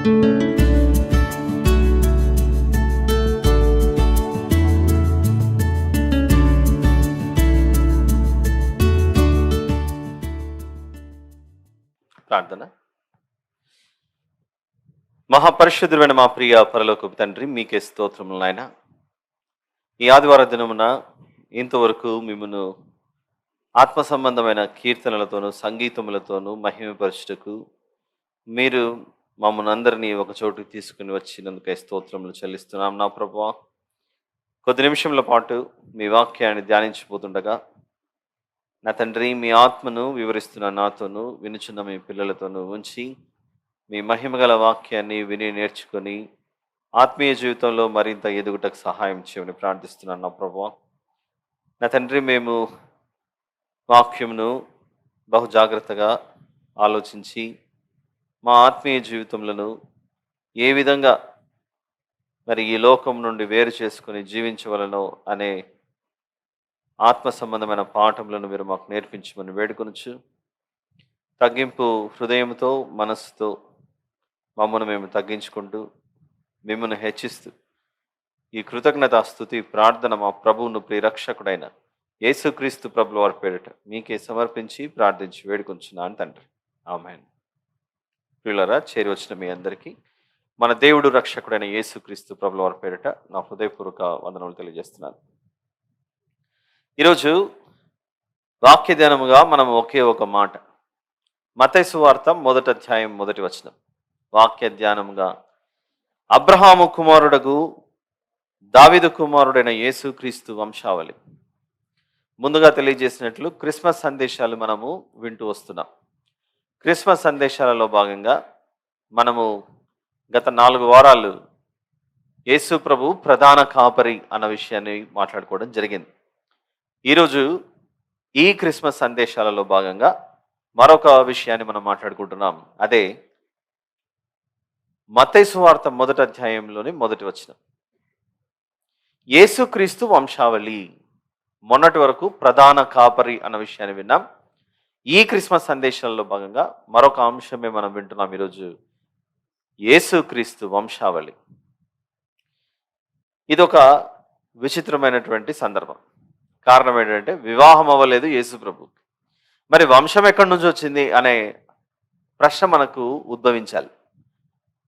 ప్రార్థన. మహాపరిశుద్ధుడైన మా ప్రియ పరలోకపు తండ్రి, మీకే స్తోత్రములు నాయన. ఈ ఆదివార దినమున ఇంతవరకు మిమ్మను ఆత్మ సంబంధమైన కీర్తనలతోనూ సంగీతములతోనూ మహిమపరచుటకు మీరు మమ్మల్ని అందరినీ ఒక చోటుకు తీసుకుని వచ్చినందుకే స్తోత్రములు చెల్లిస్తున్నాం నా ప్రభువా. కొద్ది నిమిషముల పాటు మీ వాక్యాన్ని ధ్యానించిపోతుండగా నా తండ్రి, మీ ఆత్మను వివరిస్తున్న నాతోనూ వినుచున్న మీ పిల్లలతోనూ ఉంచి మీ మహిమగల వాక్యాన్ని విని నేర్చుకొని ఆత్మీయ జీవితంలో మరింత ఎదుగుటకు సహాయం చేయమని ప్రార్థిస్తున్నాను నా ప్రభువా. నా తండ్రి, మేము వాక్యమును బహు జాగ్రత్తగా ఆలోచించి మా ఆత్మీయ జీవితంలో ఏ విధంగా మరి ఈ లోకం నుండి వేరు చేసుకుని జీవించవలనో అనే ఆత్మ సంబంధమైన పాఠములను మీరు మాకు నేర్పించమని వేడుకొనొచ్చు. తగ్గింపు హృదయంతో మనస్సుతో మమ్మల్ని మేము తగ్గించుకుంటూ మిమ్మల్ని హెచ్చిస్తూ ఈ కృతజ్ఞతా స్తుతి ప్రార్థన మా ప్రభువును ప్రియరక్షకుడైన యేసుక్రీస్తు ప్రభుల వారి పేరిట మీకే సమర్పించి ప్రార్థించి వేడుకొంచున్నాను తండ్రి. ఆమేన్. ప్రియులారా, చేరి వచ్చిన మీ అందరికీ మన దేవుడు రక్షకుడైన యేసుక్రీస్తు ప్రభుల వారి పేరిట నా హృదయపూర్వక వందనములు తెలియజేస్తున్నాను. ఈరోజు వాక్య ధ్యానముగా మనం ఒకే ఒక మాట, మత్తయి సువార్త 1వ అధ్యాయం 1వ వచనం. వాక్య ధ్యానముగా అబ్రహాము కుమారుడగు దావీదు కుమారుడైన యేసుక్రీస్తు వంశావళి. ముందుగా తెలియజేసినట్లు క్రిస్మస్ సందేశాలు మనము వింటూ వస్తున్నాం. క్రిస్మస్ సందేశాలలో భాగంగా మనము గత 4 వారాలు యేసు ప్రభు ప్రధాన కాపరి అన్న విషయాన్ని మాట్లాడుకోవడం జరిగింది. ఈరోజు ఈ క్రిస్మస్ సందేశాలలో భాగంగా మరొక విషయాన్ని మనం మాట్లాడుకుంటున్నాం. అదే మత్తయి సువార్త 1వ అధ్యాయంలోని 1వ వచనం. యేసుక్రీస్తు వంశావళి. మొన్నటి వరకు ప్రధాన కాపరి అన్న విషయాన్ని విన్నాం. ఈ క్రిస్మస్ సందేశాలలో భాగంగా మరొక అంశమే మనం వింటున్నాం ఈరోజు, యేసుక్రీస్తు వంశావళి. ఇదొక విచిత్రమైనటువంటి సందర్భం. కారణం ఏంటంటే వివాహం అవ్వలేదు యేసు ప్రభు. మరి వంశం ఎక్కడి నుంచి వచ్చింది అనే ప్రశ్న మనకు ఉద్భవించాలి.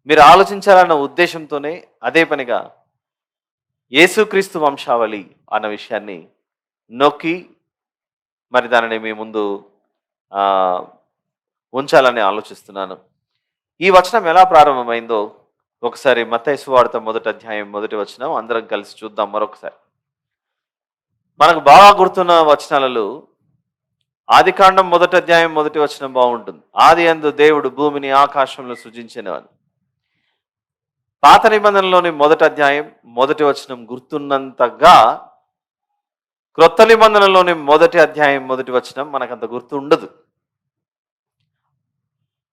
మీరు ఆలోచించాలన్న ఉద్దేశంతోనే అదే పనిగా యేసుక్రీస్తు వంశావళి అన్న విషయాన్ని నొక్కి మరి దానిని మీ ముందు ఉంచాలని ఆలోచిస్తున్నాను. ఈ వచనం ఎలా ప్రారంభమైందో ఒకసారి మత్తయి సువార్త 1వ అధ్యాయం 1వ వచనం అందరం కలిసి చూద్దాం మరొకసారి. మనకు బాగా గుర్తున్న వచనాలలో ఆదికాండం 1వ అధ్యాయం 1వ వచనం బాగుంటుంది. ఆది యందు దేవుడు భూమిని ఆకాశంలో సృజించినవాడు. పాత నిబంధనలోని 1వ అధ్యాయం 1వ వచనం గుర్తున్నంతగా క్రొత్త నిబంధనలోని 1వ అధ్యాయం 1వ వచనం మనకంత గుర్తు ఉండదు.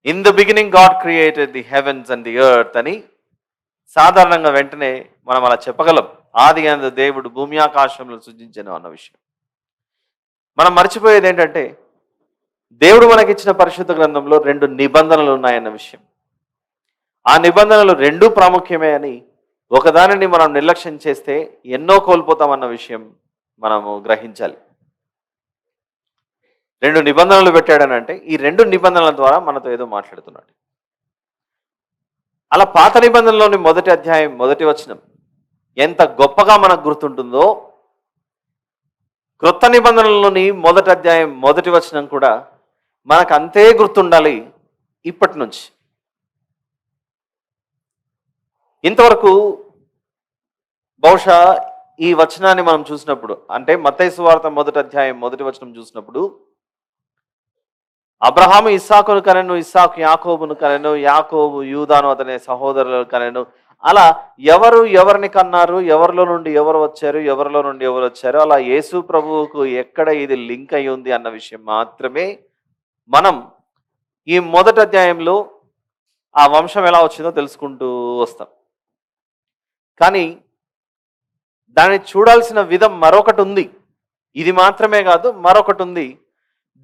In the beginning God created the heavens and the earth అని సాధారణంగా వెంటనే మనం అలా చెప్పగలం. ఆది యందు దేవుడు భూమి ఆకాశంలో సృజించెను అన్న విషయం. మనం మర్చిపోయేది ఏంటంటే దేవుడు మనకిచ్చిన పరిశుద్ధ గ్రంథంలో 2 నిబంధనలు ఉన్నాయన్న విషయం. ఆ నిబంధనలు 2 ప్రాముఖ్యమే అని ఒకదానిని మనం నిర్లక్ష్యం చేస్తే ఎన్నో కోల్పోతామన్న విషయం మనము గ్రహించాలి. 2 నిబంధనలు పెట్టాడనంటే ఈ 2 నిబంధనల ద్వారా మనతో ఏదో మాట్లాడుతున్నాడు. అలా పాత నిబంధనలోని 1వ అధ్యాయం 1వ వచనం ఎంత గొప్పగా మనకు గుర్తుంటుందో క్రొత్త నిబంధనలోని 1వ అధ్యాయం 1వ వచనం కూడా మనకు అంతే గుర్తుండాలి ఇప్పటి నుంచి. ఇంతవరకు బహుశా ఈ వచనాన్ని మనం చూసినప్పుడు, అంటే మత్తయి సువార్త 1వ అధ్యాయం 1వ వచనం చూసినప్పుడు అబ్రహాము ఇస్సాకును కనెను, ఇస్సాకు యాకోబును కనెను, యాకోబు యూదాను అతని సహోదరులను కనెను. అలా ఎవరు ఎవరిని కన్నారు, ఎవరిలో నుండి ఎవరు వచ్చారు, ఎవరిలో నుండి ఎవరు వచ్చారు, అలా యేసు ప్రభువుకు ఎక్కడ ఇది లింక్ అయి ఉంది అన్న విషయం మాత్రమే మనం ఈ 1వ అధ్యాయంలో ఆ వంశం ఎలా వచ్చిందో తెలుసుకుంటూ వస్తాం. కానీ దాన్ని చూడాల్సిన విధం మరొకటి ఉంది. ఇది మాత్రమే కాదు, మరొకటి ఉంది.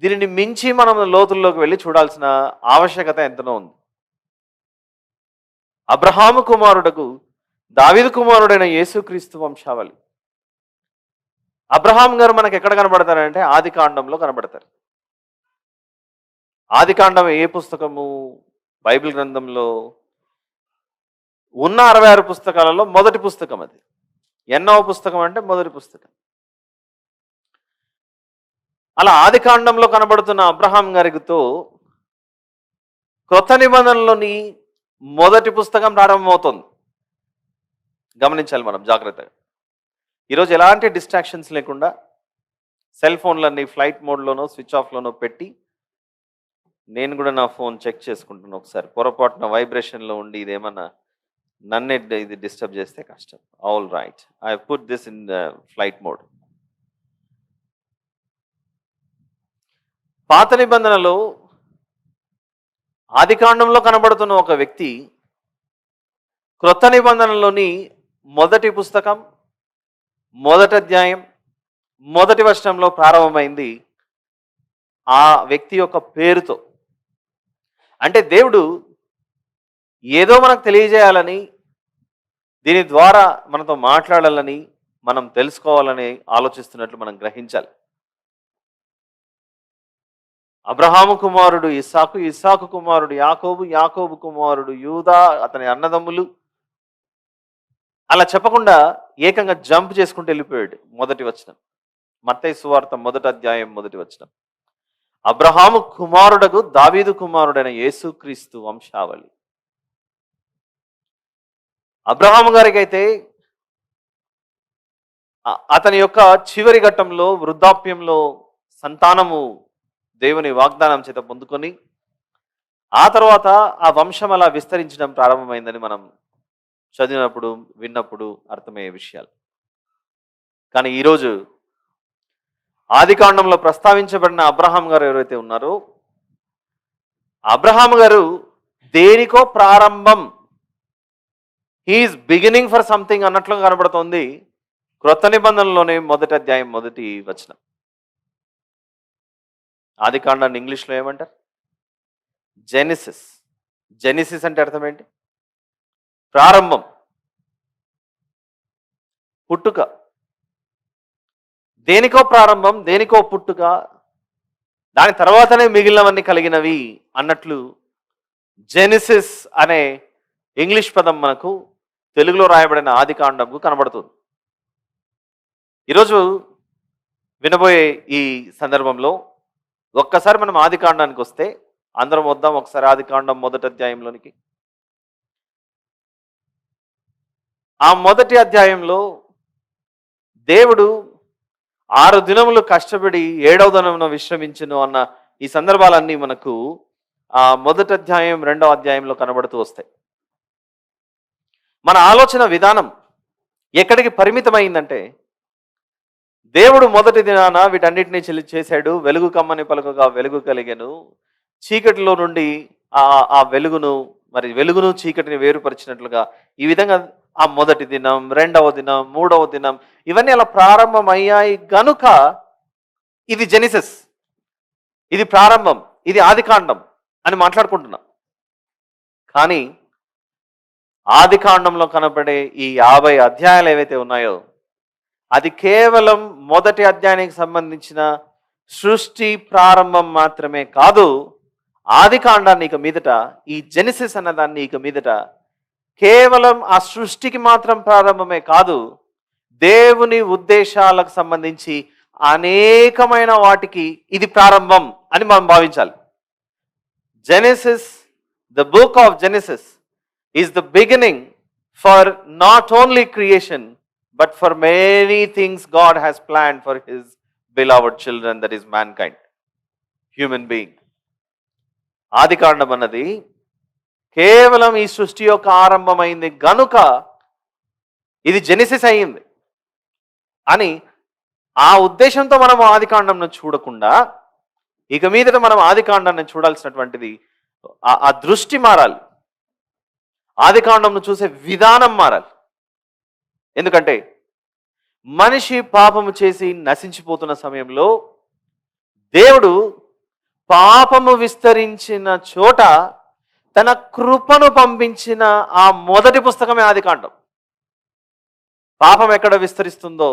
దీనిని మించి మనం లోతుల్లోకి వెళ్ళి చూడాల్సిన ఆవశ్యకత ఎంతనో ఉంది. అబ్రహాము కుమారుడకు దావీదు కుమారుడైన యేసుక్రీస్తు వంశావళి. అబ్రహాం గారు మనకు ఎక్కడ కనబడతారంటే ఆది కాండంలో కనబడతారు. ఆది కాండం ఏ పుస్తకము? బైబిల్ గ్రంథంలో ఉన్న 66 పుస్తకాలలో మొదటి పుస్తకం అది. ఎన్నవ పుస్తకం అంటే మొదటి పుస్తకం. అలా ఆది కాండంలో కనబడుతున్న అబ్రహాం గారితో క్రొత్త నిబంధనలోని మొదటి పుస్తకం ప్రారంభమవుతుంది. గమనించాలి మనం జాగ్రత్తగా. ఈరోజు ఎలాంటి డిస్ట్రాక్షన్స్ లేకుండా సెల్ ఫోన్లన్నీ ఫ్లైట్ మోడ్లోనో స్విచ్ ఆఫ్లోనో పెట్టి, నేను కూడా నా ఫోన్ చెక్ చేసుకుంటున్నాను ఒకసారి. పొరపాటున వైబ్రేషన్లో ఉండి ఇదేమన్నా నన్నే ఇది డిస్టర్బ్ చేస్తే కష్టం. All right, I put this in flight mode. పాత నిబంధనలో ఆది కాండంలో కనబడుతున్న ఒక వ్యక్తి క్రొత్త నిబంధనలోని మొదటి పుస్తకం మొదటి అధ్యాయం మొదటి వచనంలో ప్రారంభమైంది ఆ వ్యక్తి యొక్క పేరుతో. అంటే దేవుడు ఏదో మనకు తెలియజేయాలని, దీని ద్వారా మనతో మాట్లాడాలని, మనం తెలుసుకోవాలని ఆలోచిస్తున్నట్లు మనం గ్రహించాలి. అబ్రహాము కుమారుడు ఇస్సాకు, ఇస్సాకు కుమారుడు యాకోబు, యాకోబు కుమారుడు యూదా, అతని అన్నదమ్ములు, అలా చెప్పకుండా ఏకంగా జంప్ చేసుకుంటూ వెళ్ళిపోయాడు. మొదటి వచనం, మత్తయి సువార్త మొదటి అధ్యాయం మొదటి వచనం. అబ్రహాము కుమారుడకు దావీదు కుమారుడైన యేసుక్రీస్తు వంశావళి. అబ్రహాము గారికి అయితే అతని యొక్క చివరి ఘట్టంలో వృద్ధాప్యంలో సంతానము దేవుని వాగ్దానం చేత పొందుకొని ఆ తర్వాత ఆ వంశం అలా విస్తరించడం ప్రారంభమైందని మనం చదివినప్పుడు విన్నప్పుడు అర్థమయ్యే విషయాలు. కానీ ఈరోజు ఆది కాండంలో ప్రస్తావించబడిన అబ్రహాం గారు ఎవరైతే ఉన్నారో, అబ్రహాం గారు దేనికో ప్రారంభం, హీఈస్ బిగినింగ్ ఫర్ సంథింగ్ అన్నట్లు కనబడుతోంది క్రొత్త నిబంధనలోనే మొదటి అధ్యాయం మొదటి వచనం. ఆది కాండాన్ని ఇంగ్లీష్లో ఏమంటారు? జెనిసిస్. జెనిసిస్ అంటే అర్థం ఏంటి? ప్రారంభం, పుట్టుక. దేనికో ప్రారంభం, దేనికో పుట్టుక, దాని తర్వాతనే మిగిలినవన్నీ కలిగినవి అన్నట్లు జెనిసిస్ అనే ఇంగ్లీష్ పదం మనకు తెలుగులో రాయబడిన ఆది కాండంకు కనబడుతుంది. ఈరోజు వినబోయే ఈ సందర్భంలో ఒక్కసారి మనం ఆది కాండానికి వస్తే, అందరం వద్దాం ఒకసారి ఆది కాండం మొదటి అధ్యాయంలోనికి. ఆ మొదటి అధ్యాయంలో దేవుడు 6 దినములు కష్టపడి 7వ దినమున విశ్రమించును అన్న ఈ సందర్భాలన్నీ మనకు ఆ మొదటి అధ్యాయం 2వ అధ్యాయంలో కనబడుతూ వస్తాయి. మన ఆలోచన విధానం ఎక్కడికి పరిమితమైందంటే, దేవుడు మొదటి దినాన వీటన్నిటినీ చేశాడు, వెలుగు కమ్మని పలుకగా వెలుగు కలిగెను, చీకటిలో నుండి ఆ వెలుగును, మరి వెలుగును చీకటిని వేరుపరిచినట్లుగా ఈ విధంగా ఆ మొదటి దినం, 2వ దినం, 3వ దినం ఇవన్నీ అలా ప్రారంభమయ్యాయి గనుక ఇది జెనిసిస్, ఇది ప్రారంభం, ఇది ఆది కాండం అని మాట్లాడుకుంటున్నాం. కానీ ఆది కాండంలో కనబడే ఈ 50 అధ్యాయాలు ఏవైతే ఉన్నాయో అది కేవలం మొదటి అధ్యాయానికి సంబంధించిన సృష్టి ప్రారంభం మాత్రమే కాదు. ఆది కాండాన్ని ఇక మీదట, ఈ జెనిసిస్ అన్నదాన్ని ఇక మీదట కేవలం ఆ సృష్టికి మాత్రం ప్రారంభమే కాదు, దేవుని ఉద్దేశాలకు సంబంధించి అనేకమైన వాటికి ఇది ప్రారంభం అని మనం భావించాలి. Genesis, the book of genesis is the beginning for not only creation but for many things God has planned for his beloved children, that is mankind, human being. ఆది కాండం అన్నది కేవలం ఈ సృష్టి యొక్క ఆరంభమైంది గనుక ఇది జెనిసిస్ అయింది అని ఆ ఉద్దేశంతో మనం ఆది కాండంను చూడకుండా ఇక మీదట మనం ఆది కాండాన్ని చూడాల్సినటువంటిది ఆ దృష్టి మారాలి, ఆది కాండంను చూసే విధానం మారాలి. ఎందుకంటే మనిషి పాపము చేసి నశించిపోతున్న సమయంలో దేవుడు పాపము విస్తరించిన చోట తన కృపను పంపించిన ఆ మొదటి పుస్తకమే ఆదికాండం. పాపం ఎక్కడ విస్తరిస్తుందో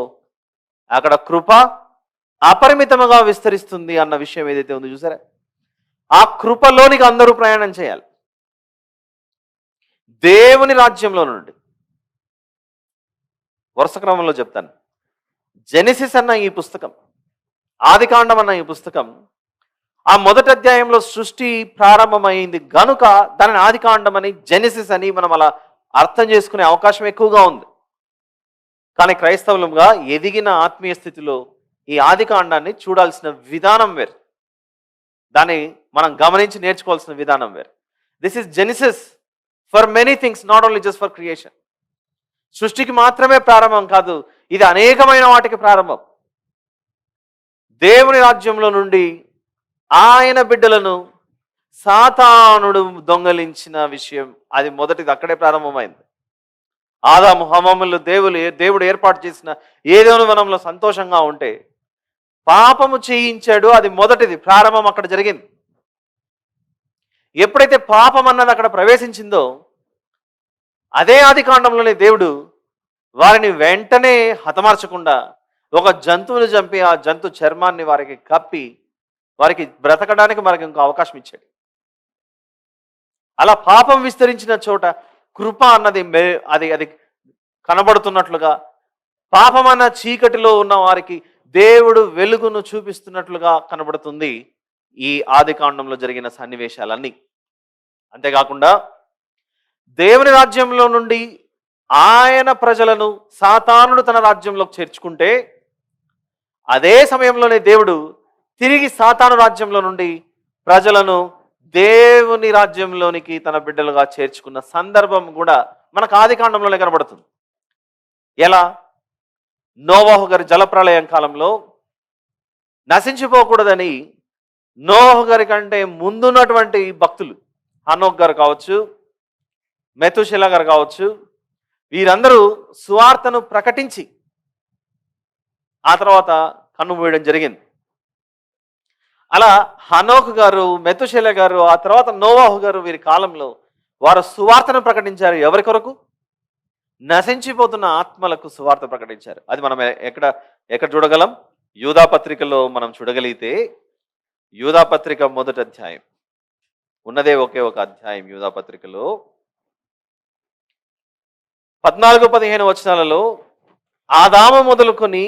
అక్కడ కృప అపరిమితముగా విస్తరిస్తుంది అన్న విషయం ఏదైతే ఉందో చూసారా, ఆ కృపలోనికి అందరూ ప్రయాణం చేయాలి. దేవుని రాజ్యంలో నుండి వరుస క్రమంలో చెప్తాను. జెనిసిస్ అన్న ఈ పుస్తకం, ఆదికాండం అన్న ఈ పుస్తకం, ఆ మొదటి అధ్యాయంలో సృష్టి ప్రారంభమైంది గనుక దానిని ఆదికాండం అని, జెనిసిస్ అని మనం అలా అర్థం చేసుకునే అవకాశం ఎక్కువగా ఉంది. కానీ క్రైస్తవులుగా ఎదిగిన ఆత్మీయ స్థితిలో ఈ ఆదికాండాన్ని చూడాల్సిన విధానం వేరు, దాన్ని మనం గమనించి నేర్చుకోవాల్సిన విధానం వేరు. This is genesis for many things, not only just for creation. సృష్టికి మాత్రమే ప్రారంభం కాదు, ఇది అనేకమైన వాటికి ప్రారంభం. దేవుని రాజ్యంలో నుండి ఆయన బిడ్డలను సాతానుడు దొంగలించిన విషయం, అది మొదటిది అక్కడే ప్రారంభమైంది. ఆదాము హవ్వలు దేవుడు ఏర్పాటు చేసిన ఏదోను వనంలో సంతోషంగా ఉంటే పాపము చేయించాడు, అది మొదటిది ప్రారంభం అక్కడ జరిగింది. ఎప్పుడైతే పాపం అన్నది అక్కడ ప్రవేశించిందో అదే ఆదికాండంలోనే దేవుడు వారిని వెంటనే హతమార్చకుండా ఒక జంతువుని చంపి ఆ జంతు చర్మాన్ని వారికి కప్పి వారికి బ్రతకడానికి మనకి ఇంకో అవకాశం ఇచ్చాడు. అలా పాపం విస్తరించిన చోట కృప అన్నది అది అది కనబడుతున్నట్లుగా, పాపం అన్న చీకటిలో ఉన్న వారికి దేవుడు వెలుగును చూపిస్తున్నట్లుగా కనబడుతుంది ఈ ఆదికాండంలో జరిగిన సన్నివేశాలన్నీ. అంతేకాకుండా దేవుని రాజ్యంలో నుండి ఆయన ప్రజలను సాతానుడు తన రాజ్యంలోకి చేర్చుకుంటే అదే సమయంలోనే దేవుడు తిరిగి సాతాను రాజ్యంలో నుండి ప్రజలను దేవుని రాజ్యంలోనికి తన బిడ్డలుగా చేర్చుకున్న సందర్భం కూడా మనకు ఆదికాండంలోనే కనబడుతుంది. ఎలా? నోవాహు గారి జలప్రళయం కాలంలో నశించిపోకూడదని నోవాహు గారి కంటే ముందున్నటువంటి భక్తులు, హనోక్ గారు కావచ్చు, మెతుషెల గారు కావచ్చు, వీరందరూ సువార్తను ప్రకటించి ఆ తర్వాత కన్నుమూయడం జరిగింది. అలా హనోక్ గారు, మెతుషెల గారు, ఆ తర్వాత నోవాహు గారు, వీరి కాలంలో వారు సువార్తను ప్రకటించారు. ఎవరి కొరకు? నశించిపోతున్న ఆత్మలకు సువార్త ప్రకటించారు. అది మనం ఎక్కడ చూడగలం? యూదా పత్రికలో మనం చూడగలిగితే, యూదా పత్రిక మొదటి అధ్యాయం, ఉన్నదే ఒకే ఒక అధ్యాయం యూదా పత్రికలో 14-15 వచనాలలో ఆదాము మొదలుకొని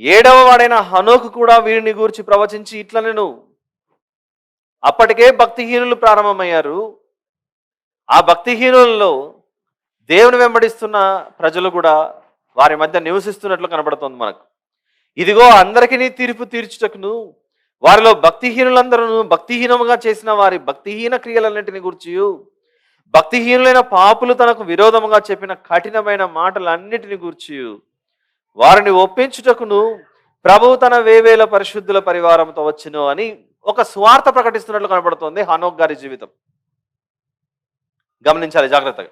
7వ వాడైన హనోకు కూడా వీరిని గూర్చి ప్రవచించి ఇట్లనెను, అప్పటికే భక్తిహీనులు ప్రారంభమయ్యారు. ఆ భక్తిహీనులలో దేవుని వెంబడిస్తున్న ప్రజలు కూడా వారి మధ్య నివసిస్తున్నట్లు కనబడుతోంది మనకు. ఇదిగో అందరికీ తీర్పు తీర్చుటకును వారిలో భక్తిహీనులందరూ భక్తిహీనముగా చేసిన వారి భక్తిహీన క్రియలన్నింటిని గూర్చి, భక్తిహీనులైన పాపులు తనకు విరోధముగా చెప్పిన కఠినమైన మాటలన్నిటిని గూర్చి వారిని ఒప్పించుటకును ప్రభువు తన వేవేల పరిశుద్ధుల పరివారంతో వచ్చును అని ఒక స్వార్థ ప్రకటిస్తున్నట్లు కనబడుతోంది హనోక్ గారి జీవితం. గమనించాలి జాగ్రత్తగా.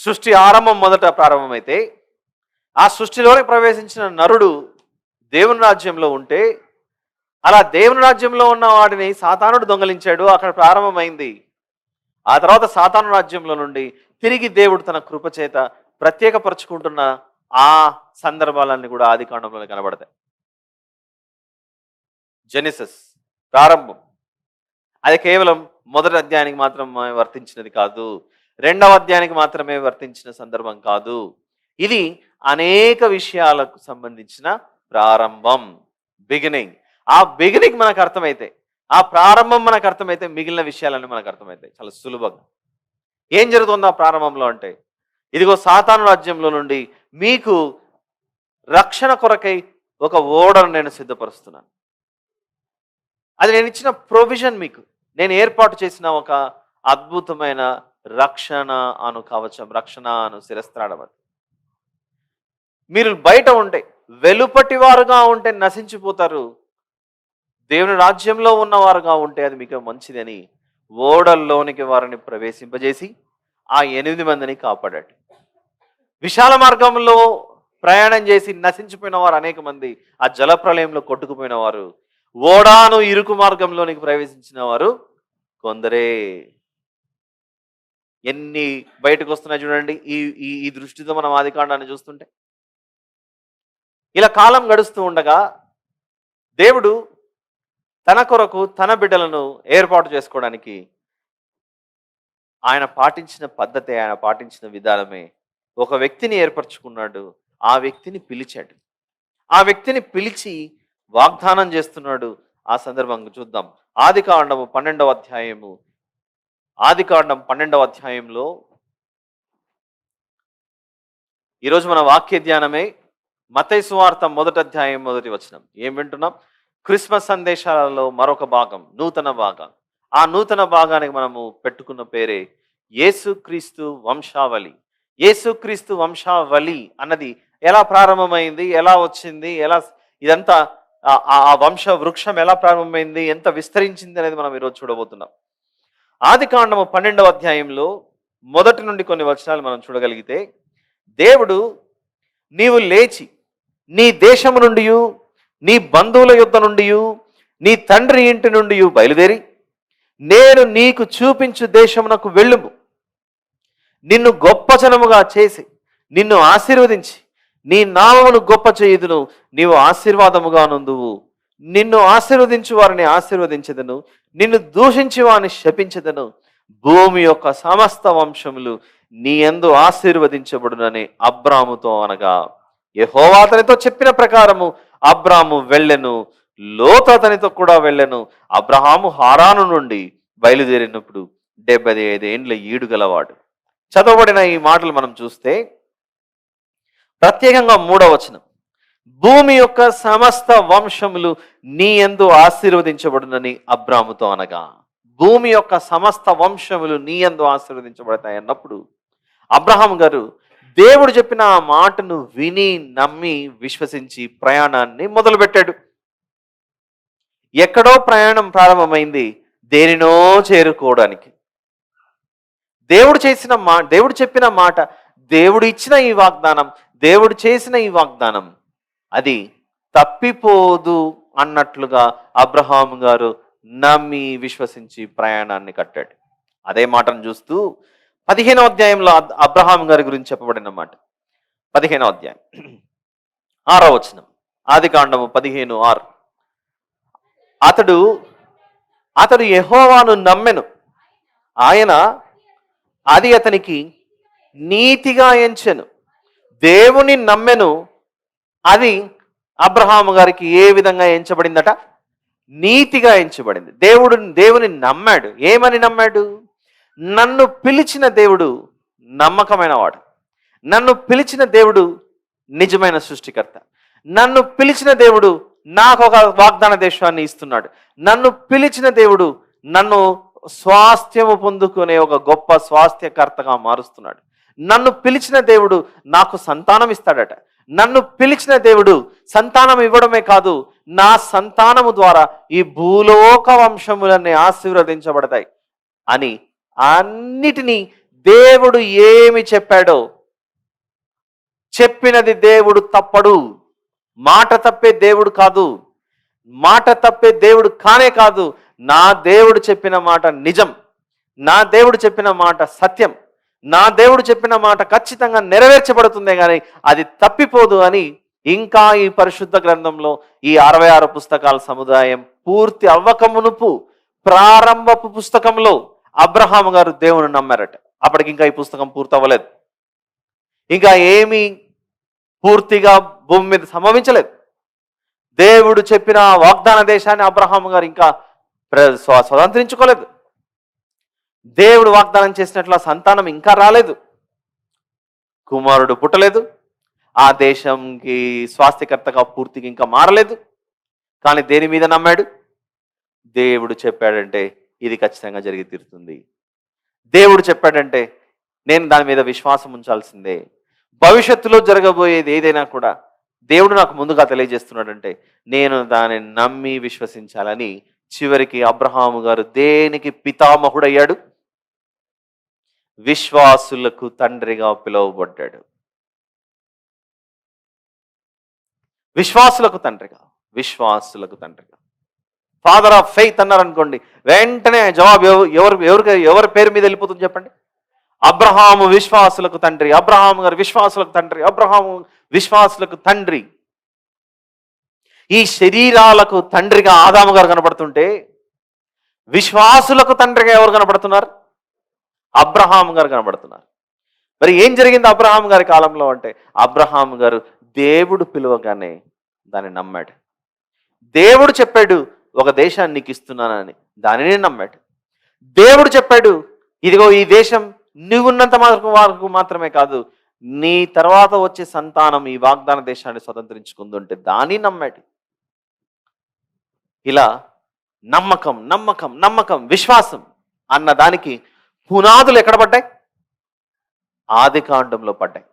సృష్టి ఆరంభం మొదట ప్రారంభమైతే ఆ సృష్టిలోకి ప్రవేశించిన నరుడు దేవుని రాజ్యంలో ఉంటే, అలా దేవుని రాజ్యంలో ఉన్న వాడిని సాతానుడు దొంగలించాడు, అక్కడ ప్రారంభమైంది. ఆ తర్వాత సాతాను రాజ్యంలో నుండి తిరిగి దేవుడు తన కృపచేత ప్రత్యేకపరుచుకుంటున్న ఆ సందర్భాలన్నీ కూడా ఆదికాండంలో కనబడతాయి. జెనిసిస్ ప్రారంభం అది కేవలం మొదటి అధ్యాయానికి మాత్రమే వర్తించినది కాదు, 2వ అధ్యాయానికి మాత్రమే వర్తించిన సందర్భం కాదు. ఇది అనేక విషయాలకు సంబంధించిన ప్రారంభం, బిగినింగ్. ఆ బిగినింగ్ మనకు అర్థమైతే, ఆ ప్రారంభం మనకు అర్థమైతే మిగిలిన విషయాలన్నీ మనకు అర్థమవుతాయి చాలా సులభంగా. ఏం జరుగుతుంది ఆ ప్రారంభంలో అంటే, ఇదిగో సాతాను రాజ్యంలో నుండి మీకు రక్షణ కొరకై ఒక ఓడను నేను సిద్ధపరుస్తున్నాను. అది నేను ఇచ్చిన ప్రొవిజన్, మీకు నేను ఏర్పాటు చేసిన ఒక అద్భుతమైన రక్షణ అను కవచం, రక్షణ అను శిరస్త్రాడం. అది మీరు బయట ఉంటే, వెలుపటి వారుగా ఉంటే నశించిపోతారు, దేవుని రాజ్యంలో ఉన్నవారుగా ఉంటే అది మీకు మంచిదని ఓడల్లోనికి వారిని ప్రవేశింపజేసి ఆ 8 మందిని కాపాడాడు. విశాల మార్గంలో ప్రయాణం చేసి నశించిపోయిన వారు అనేక మంది, ఆ జలప్రలయంలో కొట్టుకుపోయిన వారు, ఓడాను ఇరుకు మార్గంలోనికి ప్రవేశించిన వారు కొందరే. ఎన్ని బయటకు వస్తున్నాయి చూడండి. ఈ ఈ ఈ దృష్టితో మనం ఆదికాండాన్ని చూస్తుంటే, ఇలా కాలం గడుస్తూ ఉండగా దేవుడు తన కొరకు తన బిడ్డలను ఏర్పాటు చేసుకోవడానికి ఆయన పాటించిన పద్ధతే, ఆయన పాటించిన విధానమే ఒక వ్యక్తిని ఏర్పరచుకున్నాడు. ఆ వ్యక్తిని పిలిచాడు. ఆ వ్యక్తిని పిలిచి వాగ్దానం చేస్తున్నాడు. ఆ సందర్భంగా చూద్దాం. ఆదికాండం 12వ అధ్యాయము. ఆదికాండం 12వ అధ్యాయంలో ఈరోజు మన వాక్య ధ్యానమే మత్తయి సువార్త 1వ అధ్యాయం 1వ వచనం. ఏం వింటున్నాం? క్రిస్మస్ సందేశాలలో మరొక భాగం, నూతన భాగం. ఆ నూతన భాగానికి మనము పెట్టుకున్న పేరే యేసుక్రీస్తు వంశావళి. యేసుక్రీస్తు వంశావళి అన్నది ఎలా ప్రారంభమైంది, ఎలా వచ్చింది, ఎలా ఇదంతా ఆ వంశ వృక్షం ఎలా ప్రారంభమైంది, ఎంత విస్తరించింది అనేది మనం ఈరోజు చూడబోతున్నాం. ఆదికాండము 12వ అధ్యాయంలో మొదటి నుండి కొన్ని వచనాలు మనం చూడగలిగితే, దేవుడు నీవు లేచి నీ దేశము నుండి, నీ బంధువుల యుద్ధ నుండి, నీ తండ్రి ఇంటి నుండి బయలుదేరి నేను నీకు చూపించు దేశమునకు వెళ్ళుము. నిన్ను గొప్ప జనముగా చేసి నిన్ను ఆశీర్వదించి నీ నామమును గొప్ప చేయుదును. నీవు ఆశీర్వాదముగా నుందువు. నిన్ను ఆశీర్వదించు వారిని ఆశీర్వదించదను, నిన్ను దూషించి వారిని శపించదను. భూమి యొక్క సమస్త వంశములు నీ యందు ఆశీర్వదించబడునని అబ్రాముతో అనగా, యెహోవా అతనితో చెప్పిన ప్రకారము అబ్రాము వెళ్ళెను, లోతు అతనితో కూడా వెళ్ళెను. అబ్రహాము హారాను నుండి బయలుదేరినప్పుడు 75 ఏండ్ల ఈడు గలవాడు. చదవబడిన ఈ మాటలు మనం చూస్తే ప్రత్యేకంగా 3వ వచనం, భూమి యొక్క సమస్త వంశములు నీ యందు ఆశీర్వదించబడునని అబ్రాముతో అనగా, భూమి యొక్క సమస్త వంశములు నీ యందు ఆశీర్వదించబడతాయి అన్నప్పుడు అబ్రహాం గారు దేవుడు చెప్పిన ఆ మాటను విని నమ్మి విశ్వసించి ప్రయాణాన్ని మొదలుపెట్టాడు. ఎక్కడో ప్రయాణం ప్రారంభమైంది, దేనినో చేరుకోవడానికి. దేవుడు చెప్పిన మాట, దేవుడు ఇచ్చిన ఈ వాగ్దానం, దేవుడు చేసిన ఈ వాగ్దానం అది తప్పిపోదు అన్నట్లుగా అబ్రహాం గారు నమ్మి విశ్వసించి ప్రయాణాన్ని కట్టాడు. అదే మాటను చూస్తూ 15వ అధ్యాయంలో అబ్రహాం గారి గురించి చెప్పబడిన మాట. 15వ అధ్యాయం 6వ వచనం. ఆదికాండము 15:6. అతడు యెహోవాను నమ్మెను, ఆయన అది అతనికి నీతిగా ఎంచెను. దేవుని నమ్మెను, అది అబ్రహాము గారికి ఏ విధంగా ఎంచబడిందట? నీతిగా ఎంచబడింది. దేవుని నమ్మాడు. ఏమని నమ్మాడు? నన్ను పిలిచిన దేవుడు నమ్మకమైన వాడు, నన్ను పిలిచిన దేవుడు నిజమైన సృష్టికర్త, నన్ను పిలిచిన దేవుడు నాకు ఒక వాగ్దాన దేశాన్ని ఇస్తున్నాడు, నన్ను పిలిచిన దేవుడు నన్ను స్వాస్థ్యము పొందుకునే ఒక గొప్ప స్వాస్థ్యకర్తగా మారుస్తున్నాడు, నన్ను పిలిచిన దేవుడు నాకు సంతానం ఇస్తాడట, నన్ను పిలిచిన దేవుడు సంతానం ఇవ్వడమే కాదు, నా సంతానము ద్వారా ఈ భూలోక వంశములన్నీ ఆశీర్వదించబడతాయి అని అన్నిటినీ దేవుడు ఏమి చెప్పాడో చెప్పినది దేవుడు తప్పడు. మాట తప్పే దేవుడు కాదు, మాట తప్పే దేవుడు కానే కాదు. నా దేవుడు చెప్పిన మాట నిజం, నా దేవుడు చెప్పిన మాట సత్యం, నా దేవుడు చెప్పిన మాట ఖచ్చితంగా నెరవేర్చబడుతుందే కానీ అది తప్పిపోదు అని ఇంకా ఈ పరిశుద్ధ గ్రంథంలో ఈ 66 పుస్తకాల సముదాయం పూర్తి అవ్వకమునుపు ప్రారంభపు పుస్తకంలో అబ్రహాము గారు దేవుని నమ్మారట. అప్పటికి ఇంకా ఈ పుస్తకం పూర్తి అవ్వలేదు, ఇంకా ఏమీ పూర్తిగా భూమి మీద సంభవించలేదు. దేవుడు చెప్పిన వాగ్దాన దేశాన్ని అబ్రహాము గారు ఇంకా స్వతంత్రించుకోలేదు. దేవుడు వాగ్దానం చేసినట్లు సంతానం ఇంకా రాలేదు, కుమారుడు పుట్టలేదు, ఆ దేశంకి స్వాస్థ్యకర్తగా పూర్తిగా ఇంకా మారలేదు. కానీ దేని మీద నమ్మాడు? దేవుడు చెప్పాడంటే ఇది ఖచ్చితంగా జరిగి తీరుతుంది, దేవుడు చెప్పాడంటే నేను దాని మీద విశ్వాసం ఉంచాల్సిందే. భవిష్యత్తులో జరగబోయేది ఏదైనా కూడా దేవుడు నాకు ముందుగా తెలియజేస్తున్నాడంటే నేను దానిని నమ్మి విశ్వసించాలని చివరికి అబ్రహాము గారు దేనికి పితామహుడయ్యాడు? విశ్వాసులకు తండ్రిగా పిలువబడ్డాడు. విశ్వాసులకు తండ్రిగా, విశ్వాసులకు తండ్రిగా. ఫాదర్ ఆఫ్ ఫెయిత్ అన్నారు అనుకోండి, వెంటనే జవాబు ఎవరి పేరు మీద వెళ్ళిపోతుంది చెప్పండి? అబ్రహాము విశ్వాసులకు తండ్రి, అబ్రహాము గారు విశ్వాసులకు తండ్రి, అబ్రహాము విశ్వాసులకు తండ్రి. ఈ శరీరాలకు తండ్రిగా ఆదాము గారు కనబడుతుంటే విశ్వాసులకు తండ్రిగా ఎవరు కనబడుతున్నారు? అబ్రహాము గారు కనబడుతున్నారు. మరి ఏం జరిగింది అబ్రహాం గారి కాలంలో అంటే, అబ్రహాం గారు దేవుడు పిలువగానే దాన్ని నమ్మాడు. దేవుడు చెప్పాడు ఒక దేశాన్ని నీకు ఇస్తున్నానని, దానిని నమ్మాడు. దేవుడు చెప్పాడు ఇదిగో ఈ దేశం నువ్వున్నంత వరకు మాత్రమే కాదు, నీ తర్వాత వచ్చే సంతానం ఈ వాగ్దాన దేశాన్ని స్వతంత్రించుకుందంటే దాన్ని నమ్మాడు. ఇలా నమ్మకం నమ్మకం నమ్మకం విశ్వాసం అన్న దానికి పునాదులు ఎక్కడ పడ్డాయి? ఆదికాండంలో పడ్డాయి.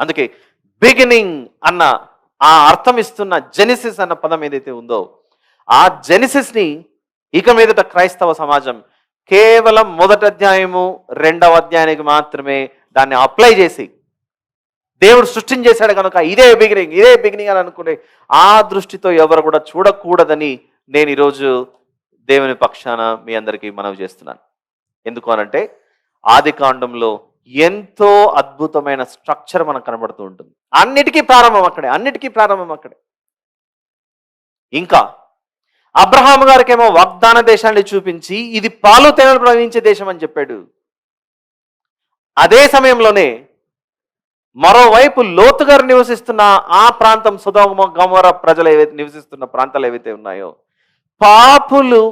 అందుకే బిగినింగ్ అన్న ఆ అర్థం ఇస్తున్న జెనిసిస్ అన్న పదం ఏదైతే ఉందో, ఆ జెనిసిస్ని ఇక మీదట క్రైస్తవ సమాజం కేవలం మొదటి అధ్యాయము 2వ అధ్యాయానికి మాత్రమే దాన్ని అప్లై చేసి, దేవుడు సృష్టించేశాడు కనుక ఇదే బిగినింగ్ అని అనుకునే ఆ దృష్టితో ఎవరు కూడా చూడకూడదని నేను ఈరోజు దేవుని పక్షాన మీ అందరికీ మనవి చేస్తున్నాను. ఎందుకు అనంటే ఆదికాండంలో ఎంతో అద్భుతమైన స్ట్రక్చర్ మనకు కనబడుతూ ఉంటుంది. అన్నిటికీ ప్రారంభం అక్కడే. ఇంకా అబ్రహాము గారికేమో వాగ్దాన దేశాన్ని చూపించి ఇది పాలు తేనెలు ప్రవహించే దేశం అని చెప్పాడు. అదే సమయంలోనే మరోవైపు లోతు గారు నివసిస్తున్న ఆ ప్రాంతం, సొదొమ గొమొర్రా ప్రజలు నివసిస్తున్న ప్రాంతాలు ఏవైతే ఉన్నాయో, పాపులు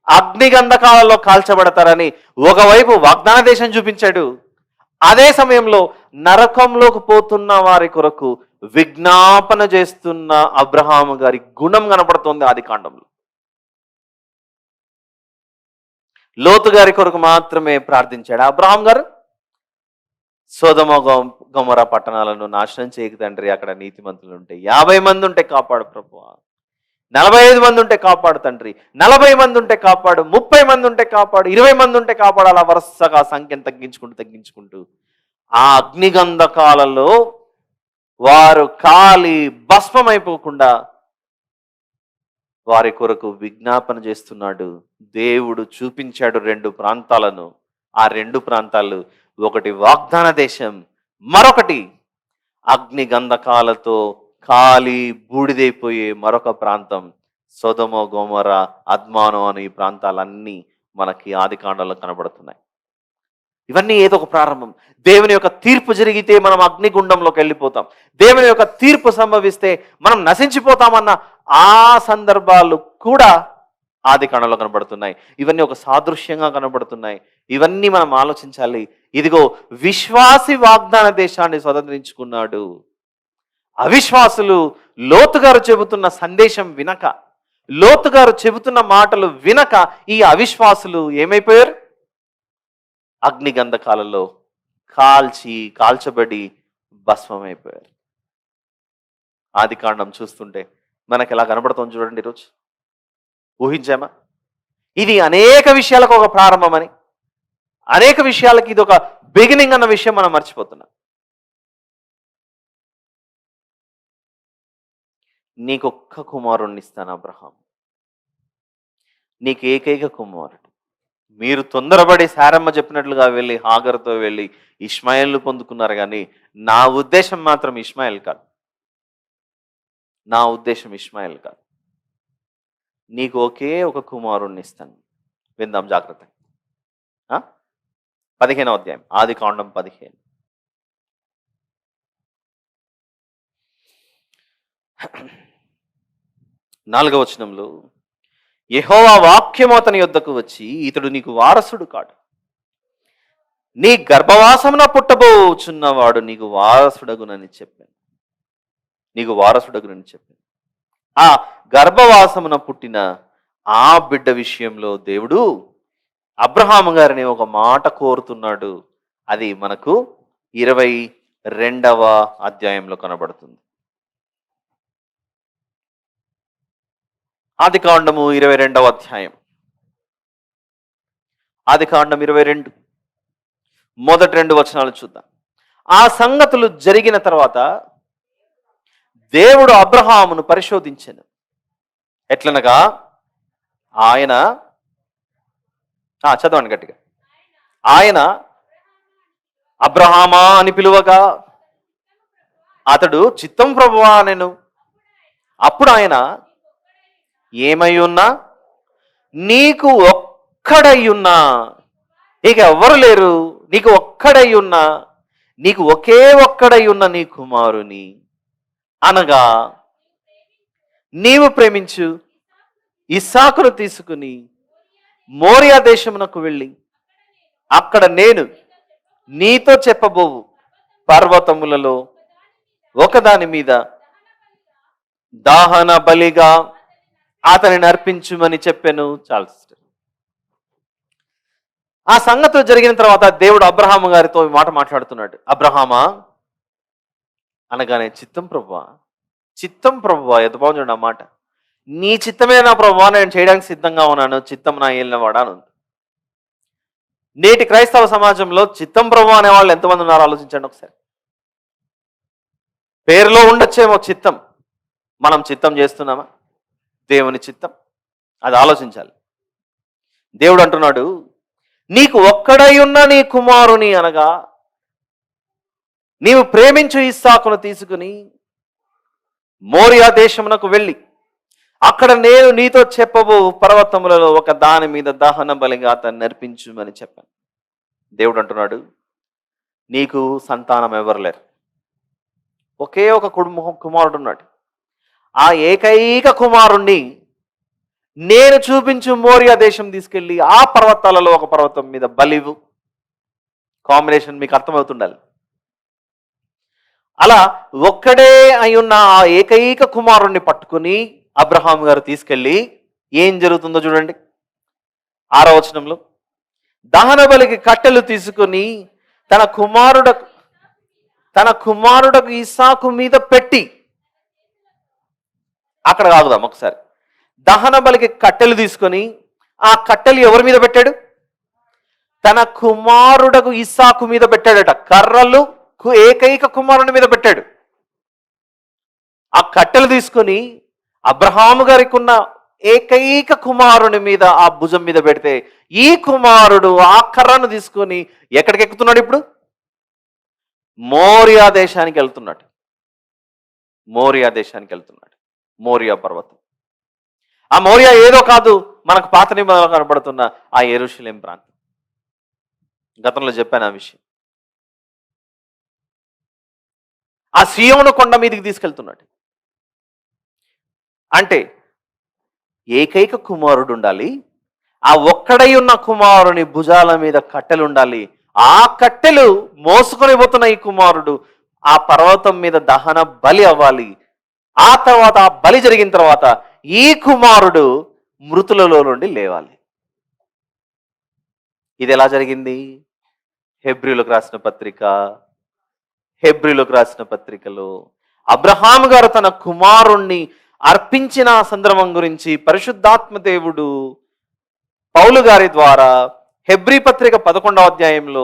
అగ్నిగంధకాలలో కాల్చబడతారని ఒకవైపు వాగ్దాన దేశం చూపించాడు. అదే సమయంలో నరకంలోకి పోతున్న వారి కొరకు విజ్ఞాపన చేస్తున్న అబ్రహాము గారి గుణం కనపడుతోంది ఆదికాండంలో. లోతు గారి కొరకు మాత్రమే ప్రార్థించాడు అబ్రహాం గారు. సొదొమ గొమొర్రా పట్టణాలను నాశనం చేయకు తండ్రి, అక్కడ నీతిమంతులు ఉంటే 50 మంది ఉంటే కాపాడు ప్రభువా, 45 మంది ఉంటే కాపాడు తండ్రి, 40 మంది ఉంటే కాపాడు, 30 మంది ఉంటే కాపాడు, 20 మంది ఉంటే కాపాడు. అలా వరుసగా సంఖ్యను తగ్గించుకుంటూ ఆ అగ్నిగంధకాలలో వారు కాలి భస్మమైపోకుండా వారి కొరకు విజ్ఞాపన చేస్తున్నాడు. దేవుడు చూపించాడు 2 ప్రాంతాలను. ఆ 2 ప్రాంతాలు, ఒకటి వాగ్దాన దేశం, మరొకటి అగ్నిగంధకాలతో కాలి బూడిదైపోయే మరొక ప్రాంతం సొదొమ గొమొర్రా అద్మాను అనే ఈ ప్రాంతాలన్నీ మనకి ఆదికాండంలో కనబడుతున్నాయి. ఇవన్నీ ఏదో ఒక ప్రారంభం. దేవుని యొక్క తీర్పు జరిగితే మనం అగ్నిగుండంలోకి వెళ్ళిపోతాం, దేవుని యొక్క తీర్పు సంభవిస్తే మనం నశించిపోతామన్న ఆ సందర్భాలు కూడా ఆదికాండంలో కనబడుతున్నాయి. ఇవన్నీ ఒక సాదృశ్యంగా కనబడుతున్నాయి. ఇవన్నీ మనం ఆలోచించాలి. ఇదిగో విశ్వాసి వాగ్దాన దేశాన్ని స్వతంత్రించుకున్నాడు. అవిశ్వాసులు లోతు గారు చెబుతున్న సందేశం వినక, లోతు గారు చెబుతున్న మాటలు వినక ఈ అవిశ్వాసులు ఏమైపోయారు? అగ్నిగంధకాలలో కాల్చబడి భస్మమైపోయారు. ఆదికాండం చూస్తుంటే మనకి ఎలా కనబడుతుంది చూడండి. ఈరోజు ఊహించామా? ఇది అనేక విషయాలకు ఒక ప్రారంభమని, అనేక విషయాలకి ఇది ఒక బిగినింగ్ అన్న విషయం మనం మర్చిపోతున్నాం. నీకొక్క కుమారుణ్ణి ఇస్తాను అబ్రహాం, నీకు ఏకైక కుమారుడు. మీరు తొందరపడి శారమ్మ చెప్పినట్లుగా వెళ్ళి హాగరుతో వెళ్ళి ఇష్మాయేల్ను పొందుకున్నారు, కానీ నా ఉద్దేశం మాత్రం ఇష్మాయేల్ కాదు. నీకు ఒకే ఒక కుమారుణ్ణి ఇస్తాను. విందాం జాగ్రత్త. 15వ అధ్యాయం ఆదికాండం 15. నాలుగవ వచనంలో, యెహోవా వాక్యము అతని యొద్దకు వచ్చి, ఇతడు నీకు వారసుడు కాడు, నీ గర్భవాసమున పుట్టబోచున్నవాడు నీకు వారసుడగునని చెప్పాను. ఆ గర్భవాసమున పుట్టిన ఆ బిడ్డ విషయంలో దేవుడు అబ్రహాము గారిని ఒక మాట కోరుతున్నాడు. అది మనకు 22వ అధ్యాయంలో కనబడుతుంది. ఆదికాండము 22వ అధ్యాయం. ఆదికాండం 22 మొదటి 2 వచనాలు చూద్దాం. ఆ సంగతులు జరిగిన తర్వాత దేవుడు అబ్రహామును పరిశోధించెను. ఎట్లనగా ఆయన చదవండి గట్టిగా. ఆయన అబ్రహామా అని పిలువగా అతడు చిత్తం ప్రభువా నేను. అప్పుడు ఆయన, ఏమై ఉన్నా నీకు ఒక్కడై ఉన్నా, నీకు ఎవ్వరు లేరు, నీకు ఒక్కడై ఉన్నా, నీకు ఒకే ఒక్కడై ఉన్న నీ కుమారుని అనగా నీవు ప్రేమించు ఇస్సాకును తీసుకుని మోరియా దేశమునకు వెళ్ళి అక్కడ నేను నీతో చెప్పబోవు పర్వతములలో ఒకదాని మీద దాహన బలిగా అతనిని అర్పించుమని చెప్పాను. చాలు సిస్టర్. ఆ సంగతి జరిగిన తర్వాత దేవుడు అబ్రహాము గారితో ఈ మాట మాట్లాడుతున్నాడు. అబ్రహామా అనగానే, చిత్తం ప్రభువా, చిత్తం ప్రభువా. ఎంత బాగుంది ఆ మాట. నీ చిత్తమే నా ప్రభువా, నేను చేయడానికి సిద్ధంగా ఉన్నాను, చిత్తం నా ఏలినవాడా అని ఉంది. నేటి క్రైస్తవ సమాజంలో చిత్తం ప్రభువా అనే వాళ్ళు ఎంతమంది ఉన్నారో ఆలోచించండి ఒకసారి. పేరులో ఉండొచ్చేమో చిత్తం, మనం చిత్తం చేస్తున్నామా? దేవుని చిత్తం అది ఆలోచించాలి. దేవుడు అంటున్నాడు, నీకు ఒక్కడై ఉన్న నీ కుమారుని అనగా నీవు ప్రేమించు ఇస్సాకును తీసుకుని మోరియా దేశమునకు వెళ్ళి అక్కడ నేను నీతో చెప్పబో పర్వతములలో ఒక దాని మీద దహన బలిగా అతన్ని అర్పించుమని చెప్పాను. దేవుడు అంటున్నాడు, నీకు సంతానం ఎవరు లేరు, ఒకే ఒక కుమారుడు ఉన్నాడు. ఆ ఏకైక కుమారుణ్ణి నేను చూపించు మోరియా దేశం తీసుకెళ్ళి ఆ పర్వతాలలో ఒక పర్వతం మీద బలివు. కాంబినేషన్ మీకు అర్థమవుతుండాలి. అలా ఒక్కడే అయ్యున్న ఆ ఏకైక కుమారుణ్ణి పట్టుకుని అబ్రహాం గారు తీసుకెళ్ళి ఏం జరుగుతుందో చూడండి. 6వ వచనంలో, దహన బలికి కట్టెలు తీసుకుని తన కుమారుడకు ఇస్సాకు మీద పెట్టి, అక్కడ ఆగుదాం ఒకసారి. దహన బలికి కట్టెలు తీసుకొని ఆ కట్టెలు ఎవరి మీద పెట్టాడు? తన కుమారుడకు ఇస్సాకు మీద పెట్టాడట. కర్రలు ఏకైక కుమారుని మీద పెట్టాడు. ఆ కట్టెలు తీసుకొని అబ్రహాము గారికి ఉన్న ఏకైక కుమారుని మీద ఆ భుజం మీద పెడితే ఈ కుమారుడు ఆ కర్రను తీసుకొని ఎక్కడికి ఎక్కుతున్నాడు? ఇప్పుడు మోరియా దేశానికి వెళ్తున్నాడు. మోరియా దేశానికి వెళ్తున్నాడు. మోరియా పర్వతం. ఆ మోరియా ఏదో కాదు, మనకు పాత నిబంధనలో కనబడుతున్న ఆ యెరూషలేం ప్రాంతం. గతంలో చెప్పాను ఆ విషయం. ఆ సీయోను కొండ మీదకి తీసుకెళ్తున్నాడు. అంటే ఏకైక కుమారుడు ఉండాలి, ఆ ఒక్కడై ఉన్న కుమారుని భుజాల మీద కట్టెలు ఉండాలి. ఆ కట్టెలు మోసుకొని పోతున్న ఈ కుమారుడు ఆ పర్వతం మీద దహన బలి అవ్వాలి. ఆ తర్వాత ఆ బలి జరిగిన తర్వాత ఈ కుమారుడు మృతులలో నుండి లేవాలి. ఇది ఎలా జరిగింది? హెబ్రీలకు రాసిన పత్రికలో అబ్రహాము గారు తన కుమారుణ్ణి అర్పించిన సందర్భం గురించి పరిశుద్ధాత్మ దేవుడు పౌలు గారి ద్వారా హెబ్రీ పత్రిక 11వ అధ్యాయంలో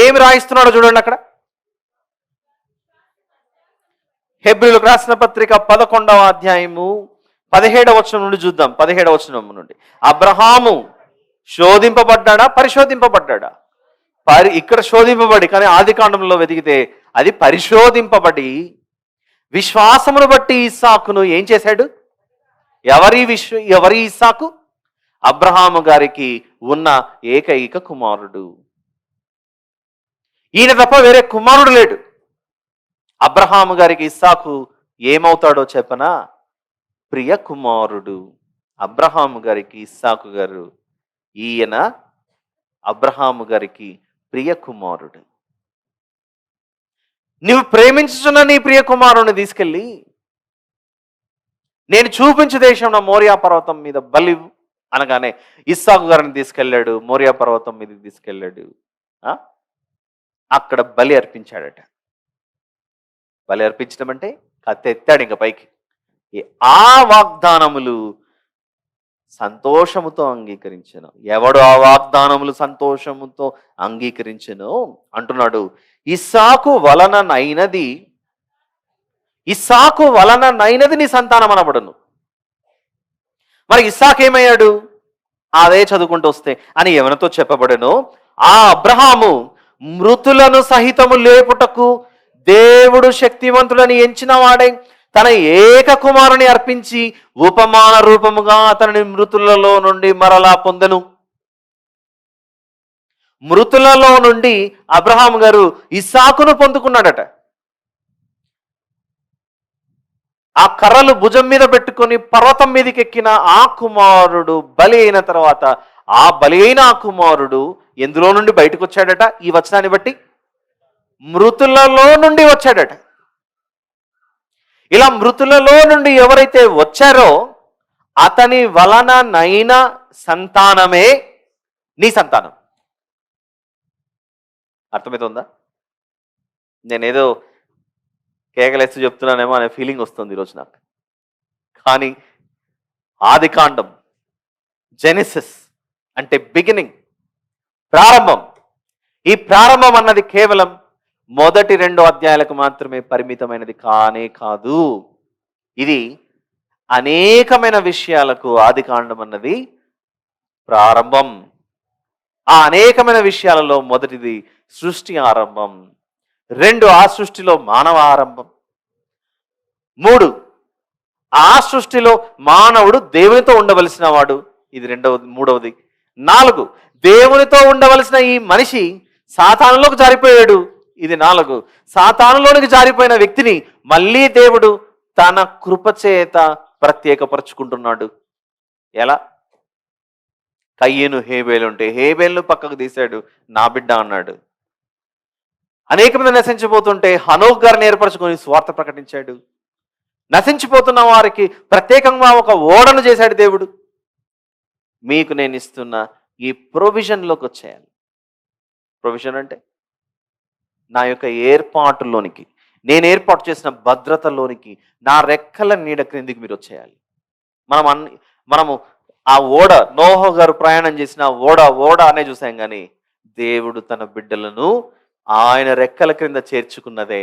ఏమి రాయిస్తున్నాడో చూడండి. అక్కడ హెబ్రీలకు రాసిన పత్రిక 11వ అధ్యాయము 17వ వచనం నుండి చూద్దాం. 17వ వచనం నుండి, అబ్రహాము శోధింపబడ్డాడా, పరిశోధింపబడ్డాడా? ఇక్కడ శోధింపబడి, కానీ ఆది కాండంలో వెతికితే అది పరిశోధింపబడి విశ్వాసమును బట్టి ఇస్సాకును ఏం చేశాడు? ఎవరి ఇస్సాకు? అబ్రహాము గారికి ఉన్న ఏకైక కుమారుడు. ఈయన తప్ప వేరే కుమారుడు లేడు. అబ్రహాము గారికి ఇస్సాకు ఏమవుతాడో చెప్పనా? ప్రియ కుమారుడు. అబ్రహాము గారికి ఇస్సాకు గారు, ఈయన అబ్రహాము గారికి ప్రియ కుమారుడు. నువ్వు ప్రేమించుచున్న నీ ప్రియ కుమారుని తీసుకెళ్ళి నేను చూపించు దేశంలో మోరియా పర్వతం మీద బలి అనగానే ఇస్సాకు గారిని తీసుకెళ్ళాడు. మోరియా పర్వతం మీదకి తీసుకెళ్ళాడు. అక్కడ బలి అర్పించాడట. బలి అర్పించడం అంటే కత్తి ఎత్తాడు ఇంకా పైకి. ఆ వాగ్దానములు సంతోషముతో అంగీకరించను. ఎవడు ఆ వాగ్దానములు సంతోషముతో అంగీకరించను అంటున్నాడు. ఇస్సాకు వలననైనది నీ సంతానం అనబడును. మరి ఇస్సాకు ఏమయ్యాడు? అదే చదువుకుంటూ వస్తే అని ఎవరితో చెప్పబడను, ఆ అబ్రహాము మృతులను సహితము లేపుటకు దేవుడు శక్తివంతుడని ఎంచిన వాడై తన ఏక కుమారుని అర్పించి ఉపమాన రూపముగా అతని మృతులలో నుండి మరలా పొందెను. మృతులలో నుండి అబ్రహాం గారు ఇస్సాకును పొందుకున్నాడట. ఆ కర్రలు భుజం మీద పెట్టుకొని పర్వతం మీదకి ఎక్కిన ఆ కుమారుడు బలి అయిన తర్వాత ఆ బలి అయిన ఆ కుమారుడు ఎందులో నుండి బయటకు వచ్చాడట? ఈ వచనాన్ని బట్టి మృతులలో నుండి వచ్చాడట. ఇలా మృతులలో నుండి ఎవరైతే వచ్చారో అతని వలన నైన సంతానమే నీ సంతానం. అర్థమవుతుందా? నేనేదో కేకలేస్తూ చెప్తున్నానేమో అనే ఫీలింగ్ వస్తుంది ఈరోజు నాకు. కానీ ఆది కాండం, జెనెసిస్ అంటే బిగినింగ్, ప్రారంభం. ఈ ప్రారంభం అన్నది కేవలం మొదటి 2 అధ్యాయాలకు మాత్రమే పరిమితమైనది కానే కాదు. ఇది అనేకమైన విషయాలకు ఆది కాండం అన్నది ప్రారంభం. ఆ అనేకమైన విషయాలలో మొదటిది సృష్టి ఆరంభం, 2 ఆ సృష్టిలో మానవ ఆరంభం, 3 ఆ సృష్టిలో మానవుడు దేవునితో ఉండవలసిన వాడు, ఇది మూడవది, 4 దేవునితో ఉండవలసిన ఈ మనిషి సాతానులోకి జారిపోయాడు, ఇది 4. సాతానులోనికి జారిపోయిన వ్యక్తిని మళ్ళీ దేవుడు తన కృపచేత ప్రత్యేకపరుచుకుంటున్నాడు. ఎలా? కయ్యను హేబేలు ఉంటే హేబేలును పక్కకు తీశాడు, నా బిడ్డ అన్నాడు. అనేక మంది నశించిపోతుంటే హనోక్ గారిని ఏర్పరచుకొని స్వార్థ ప్రకటించాడు. నశించిపోతున్న వారికి ప్రత్యేకంగా ఒక ఓడను చేశాడు దేవుడు. మీకు నేను ఇస్తున్న ఈ ప్రొవిజన్లోకి వచ్చేయాలి. ప్రొవిజన్ అంటే నా యొక్క ఏర్పాటులోనికి, నేను ఏర్పాటు చేసిన భద్రతలోనికి, నా రెక్కల నీడ క్రిందికి మీరు వచ్చేయాలి. మనము ఆ ఓడ, నోహో గారు ప్రయాణం చేసిన ఓడ అనే చూసాం. కానీ దేవుడు తన బిడ్డలను ఆయన రెక్కల క్రింద చేర్చుకున్నదే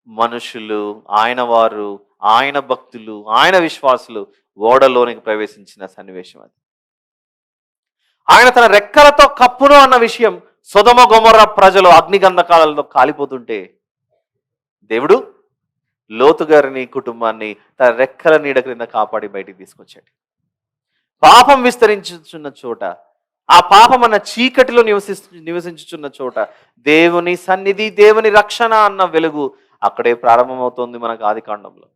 మనుషులు, ఆయన వారు, ఆయన భక్తులు, ఆయన విశ్వాసులు ఓడలోనికి ప్రవేశించిన సన్నివేశం అది. ఆయన తన రెక్కలతో కప్పును అన్న విషయం సొదొమ గొమొర్రా ప్రజలు అగ్నిగంధకాలలో కాలిపోతుంటే దేవుడు లోతు గారిని కుటుంబాన్ని తన రెక్కల నీడ క్రింద కాపాడి బయటికి తీసుకొచ్చాడు. పాపం విస్తరించుచున్న చోట, ఆ పాపం అన్న చీకటిలో నివసించుచున్న చోట దేవుని సన్నిధి, దేవుని రక్షణ అన్న వెలుగు అక్కడే ప్రారంభమవుతోంది మనకు ఆది కాండంలో.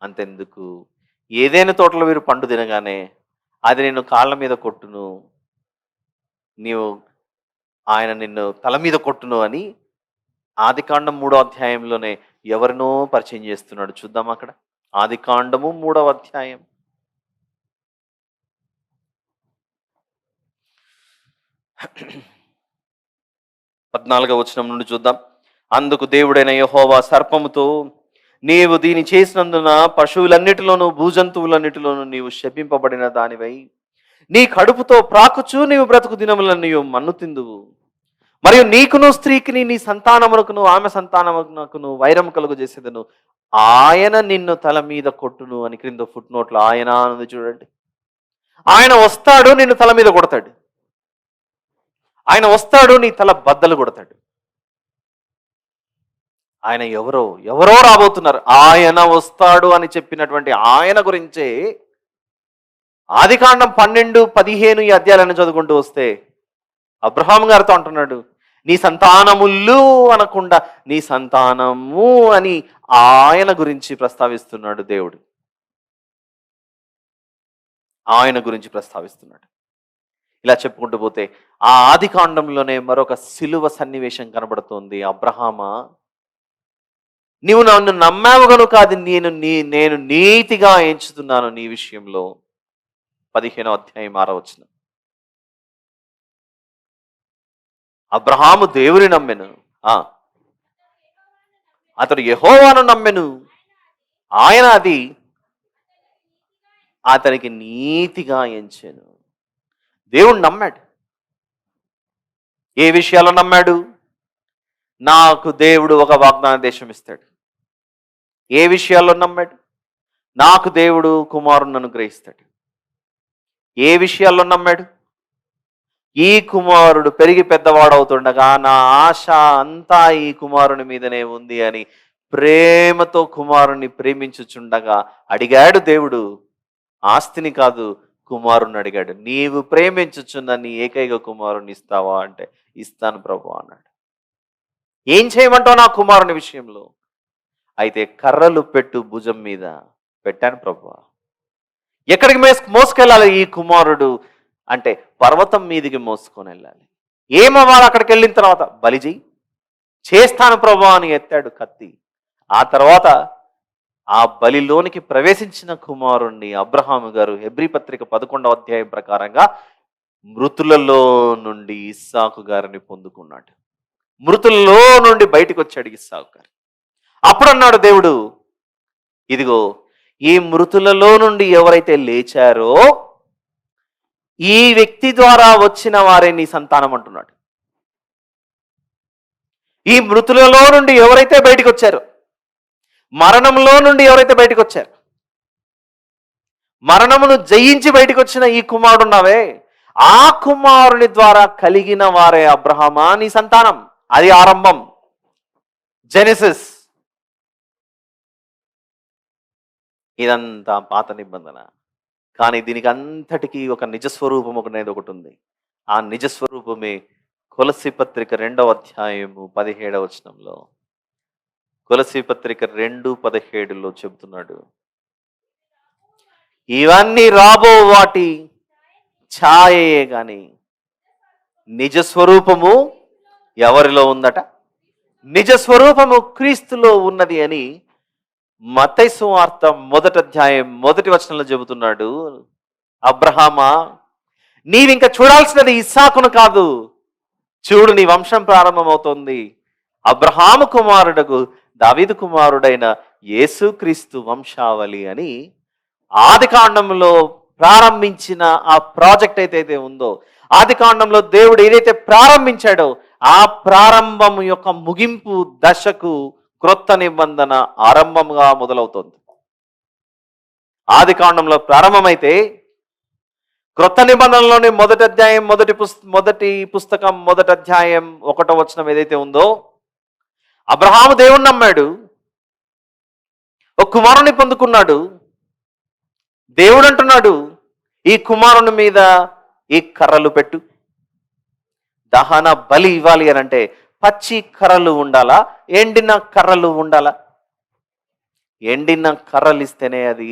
అంతెందుకు, ఏదైనా తోటలో మీరు పండు తినగానే అది నిన్ను కాళ్ళ మీద కొట్టును, ఆయన నిన్ను తల మీద కొట్టును అని ఆది కాండం 3వ అధ్యాయంలోనే ఎవరినో పరిచయం చేస్తున్నాడు. చూద్దాం అక్కడ. ఆది కాండము 3వ అధ్యాయం 14వ వచనం నుండి చూద్దాం. అందుకు దేవుడైన యెహోవా సర్పముతో, నీవు దీని చేసినందున పశువులన్నిటిలోనూ భూజంతువులన్నిటిలోనూ నీవు శపింపబడిన దానివై నీ కడుపుతో ప్రాకుచు నీవు బ్రతుకు దినములను నీవు మన్ను తిందువు. మరియు నీకును స్త్రీకిని నీ సంతానమునకును ఆమె సంతానమునకును వైరము కలుగు చేసేదను. ఆయన నిన్ను తల మీద కొట్టును అని క్రింద ఫుట్ నోట్లో ఆయన అన్నది చూడండి. ఆయన వస్తాడు, నిన్ను తల మీద కొడతాడు. ఆయన వస్తాడు, నీ తల బద్దలు కొడతాడు. ఆయన ఎవరో రాబోతున్నారు. ఆయన వస్తాడు అని చెప్పినటువంటి ఆయన గురించే ఆది కాండం 12, 15 ఈ అధ్యాయాలను చదువుకుంటూ వస్తే అబ్రహాం గారితో అంటున్నాడు, నీ సంతానములు అనకుండా నీ సంతానము అని ఆయన గురించి ప్రస్తావిస్తున్నాడు దేవుడు. ఆయన గురించి ప్రస్తావిస్తున్నాడు. ఇలా చెప్పుకుంటూ పోతే ఆ ఆది కాండంలోనే మరొక సిలువ సన్నివేశం కనబడుతోంది. అబ్రహామా, నీవు నన్ను నమ్మావు గనుక అది నేను నీతిగా ఎంచుతున్నాను నీ విషయంలో. 15వ అధ్యాయం 6వ వచనం. అబ్రహాము దేవుని నమ్మెను, అతడు యెహోవాను నమ్మెను, ఆయన అది అతనికి నీతిగా ఎంచెను. దేవుడు నమ్మాడు. ఏ విషయాల్లో నమ్మాడు? నాకు దేవుడు ఒక వాగ్దాన దేశం ఇస్తాడు. ఏ విషయాల్లో నమ్మాడు? నాకు దేవుడు కుమారుని అనుగ్రహిస్తాడు. ఏ విషయాల్లో నమ్మాడు? ఈ కుమారుడు పెరిగి పెద్దవాడవుతుండగా నా ఆశ అంతా ఈ కుమారుని మీదనే ఉంది అని ప్రేమతో కుమారుని ప్రేమించుచుండగా అడిగాడు దేవుడు. ఆస్తిని కాదు, కుమారుని అడిగాడు. నీవు ప్రేమించుచున్న నీ ఏకైక కుమారుని ఇస్తావా అంటే ఇస్తాను ప్రభు అన్నాడు. ఏం చేయమంటావు నా కుమారుని విషయంలో? అయితే కర్రలు పెట్టు భుజం మీద. పెట్టాను ప్రభు. ఎక్కడికి మోసుకెళ్ళాలి ఈ కుమారుడు అంటే పర్వతం మీదికి మోసుకొని వెళ్ళాలి. ఏమవ్వాలి అక్కడికి వెళ్ళిన తర్వాత? బలి చెయ్యి. చేస్తాను ప్రభు అని ఎత్తాడు కత్తి. ఆ తర్వాత ఆ బలిలోనికి ప్రవేశించిన కుమారుణ్ణి అబ్రహాము గారు హెబ్రీ పత్రిక 11వ అధ్యాయం ప్రకారంగా మృతులలో నుండి ఇస్సాకు గారిని పొందుకున్నాడు. మృతులలో నుండి బయటకు వచ్చాడు ఇస్సాకు గారు. అప్పుడు అన్నాడు దేవుడు, ఇదిగో ఈ మృతులలో నుండి ఎవరైతే లేచారో ఈ వ్యక్తి ద్వారా వచ్చిన వారే నీ సంతానం అంటున్నాడు. ఈ మృతులలో నుండి ఎవరైతే బయటకు వచ్చారో, మరణంలో నుండి ఎవరైతే బయటకు వచ్చారు, మరణమును జయించి బయటకు వచ్చిన ఈ కుమారుడు ఉన్నావే, ఆ కుమారుని ద్వారా కలిగిన వారే అబ్రహామా నీ సంతానం. అది ఆరంభం, జెనెసిస్. ఇదంతా పాత నిబంధన. కానీ దీనికి అంతటికీ ఒక నిజస్వరూపం అనేది ఒకటి ఉంది. ఆ నిజస్వరూపమే కొలస్సీ పత్రిక 2వ అధ్యాయము 17వ వచనంలో, కొలస్సీ పత్రిక 2:17లో చెబుతున్నాడు, ఇవన్నీ రాబో వాటి ఛాయయే గాని నిజస్వరూపము ఎవరిలో ఉందట? నిజస్వరూపము క్రీస్తులో ఉన్నది అని మత్తయి సువార్త 1వ అధ్యాయం 1వ వచనంలో చెబుతున్నాడు. అబ్రహామా, నీవింక చూడాల్సినది ఇస్సాకును కాదు, చూడు నీ వంశం ప్రారంభమవుతోంది. అబ్రహాము కుమారుడకు దావీదు కుమారుడైన యేసుక్రీస్తు వంశావళి అని ఆదికాండంలో ప్రారంభించిన ఆ ప్రాజెక్ట్ ఏదైతే ఉందో, ఆదికాండంలో దేవుడు ఏదైతే ప్రారంభించాడో ఆ ప్రారంభం యొక్క ముగింపు దశకు క్రొత్త నిబంధన ఆరంభంగా మొదలవుతోంది. ఆదికాండంలో ప్రారంభమైతే క్రొత్త నిబంధనలోని మొదటి అధ్యాయం మొదటి పుస్తకం 1వ అధ్యాయం 1వ వచనం ఏదైతే ఉందో, అబ్రహాము దేవుణ్ణి నమ్మాడు, ఒక కుమారుని పొందుకున్నాడు. దేవుడు అంటున్నాడు, ఈ కుమారుని మీద ఈ కర్రలు పెట్టు, దహన బలి ఇవ్వాలి అని అంటే పచ్చి కర్రలు ఉండాలా, ఎండిన కర్రలు ఉండాలా? ఎండిన కర్రలు ఇస్తేనే అది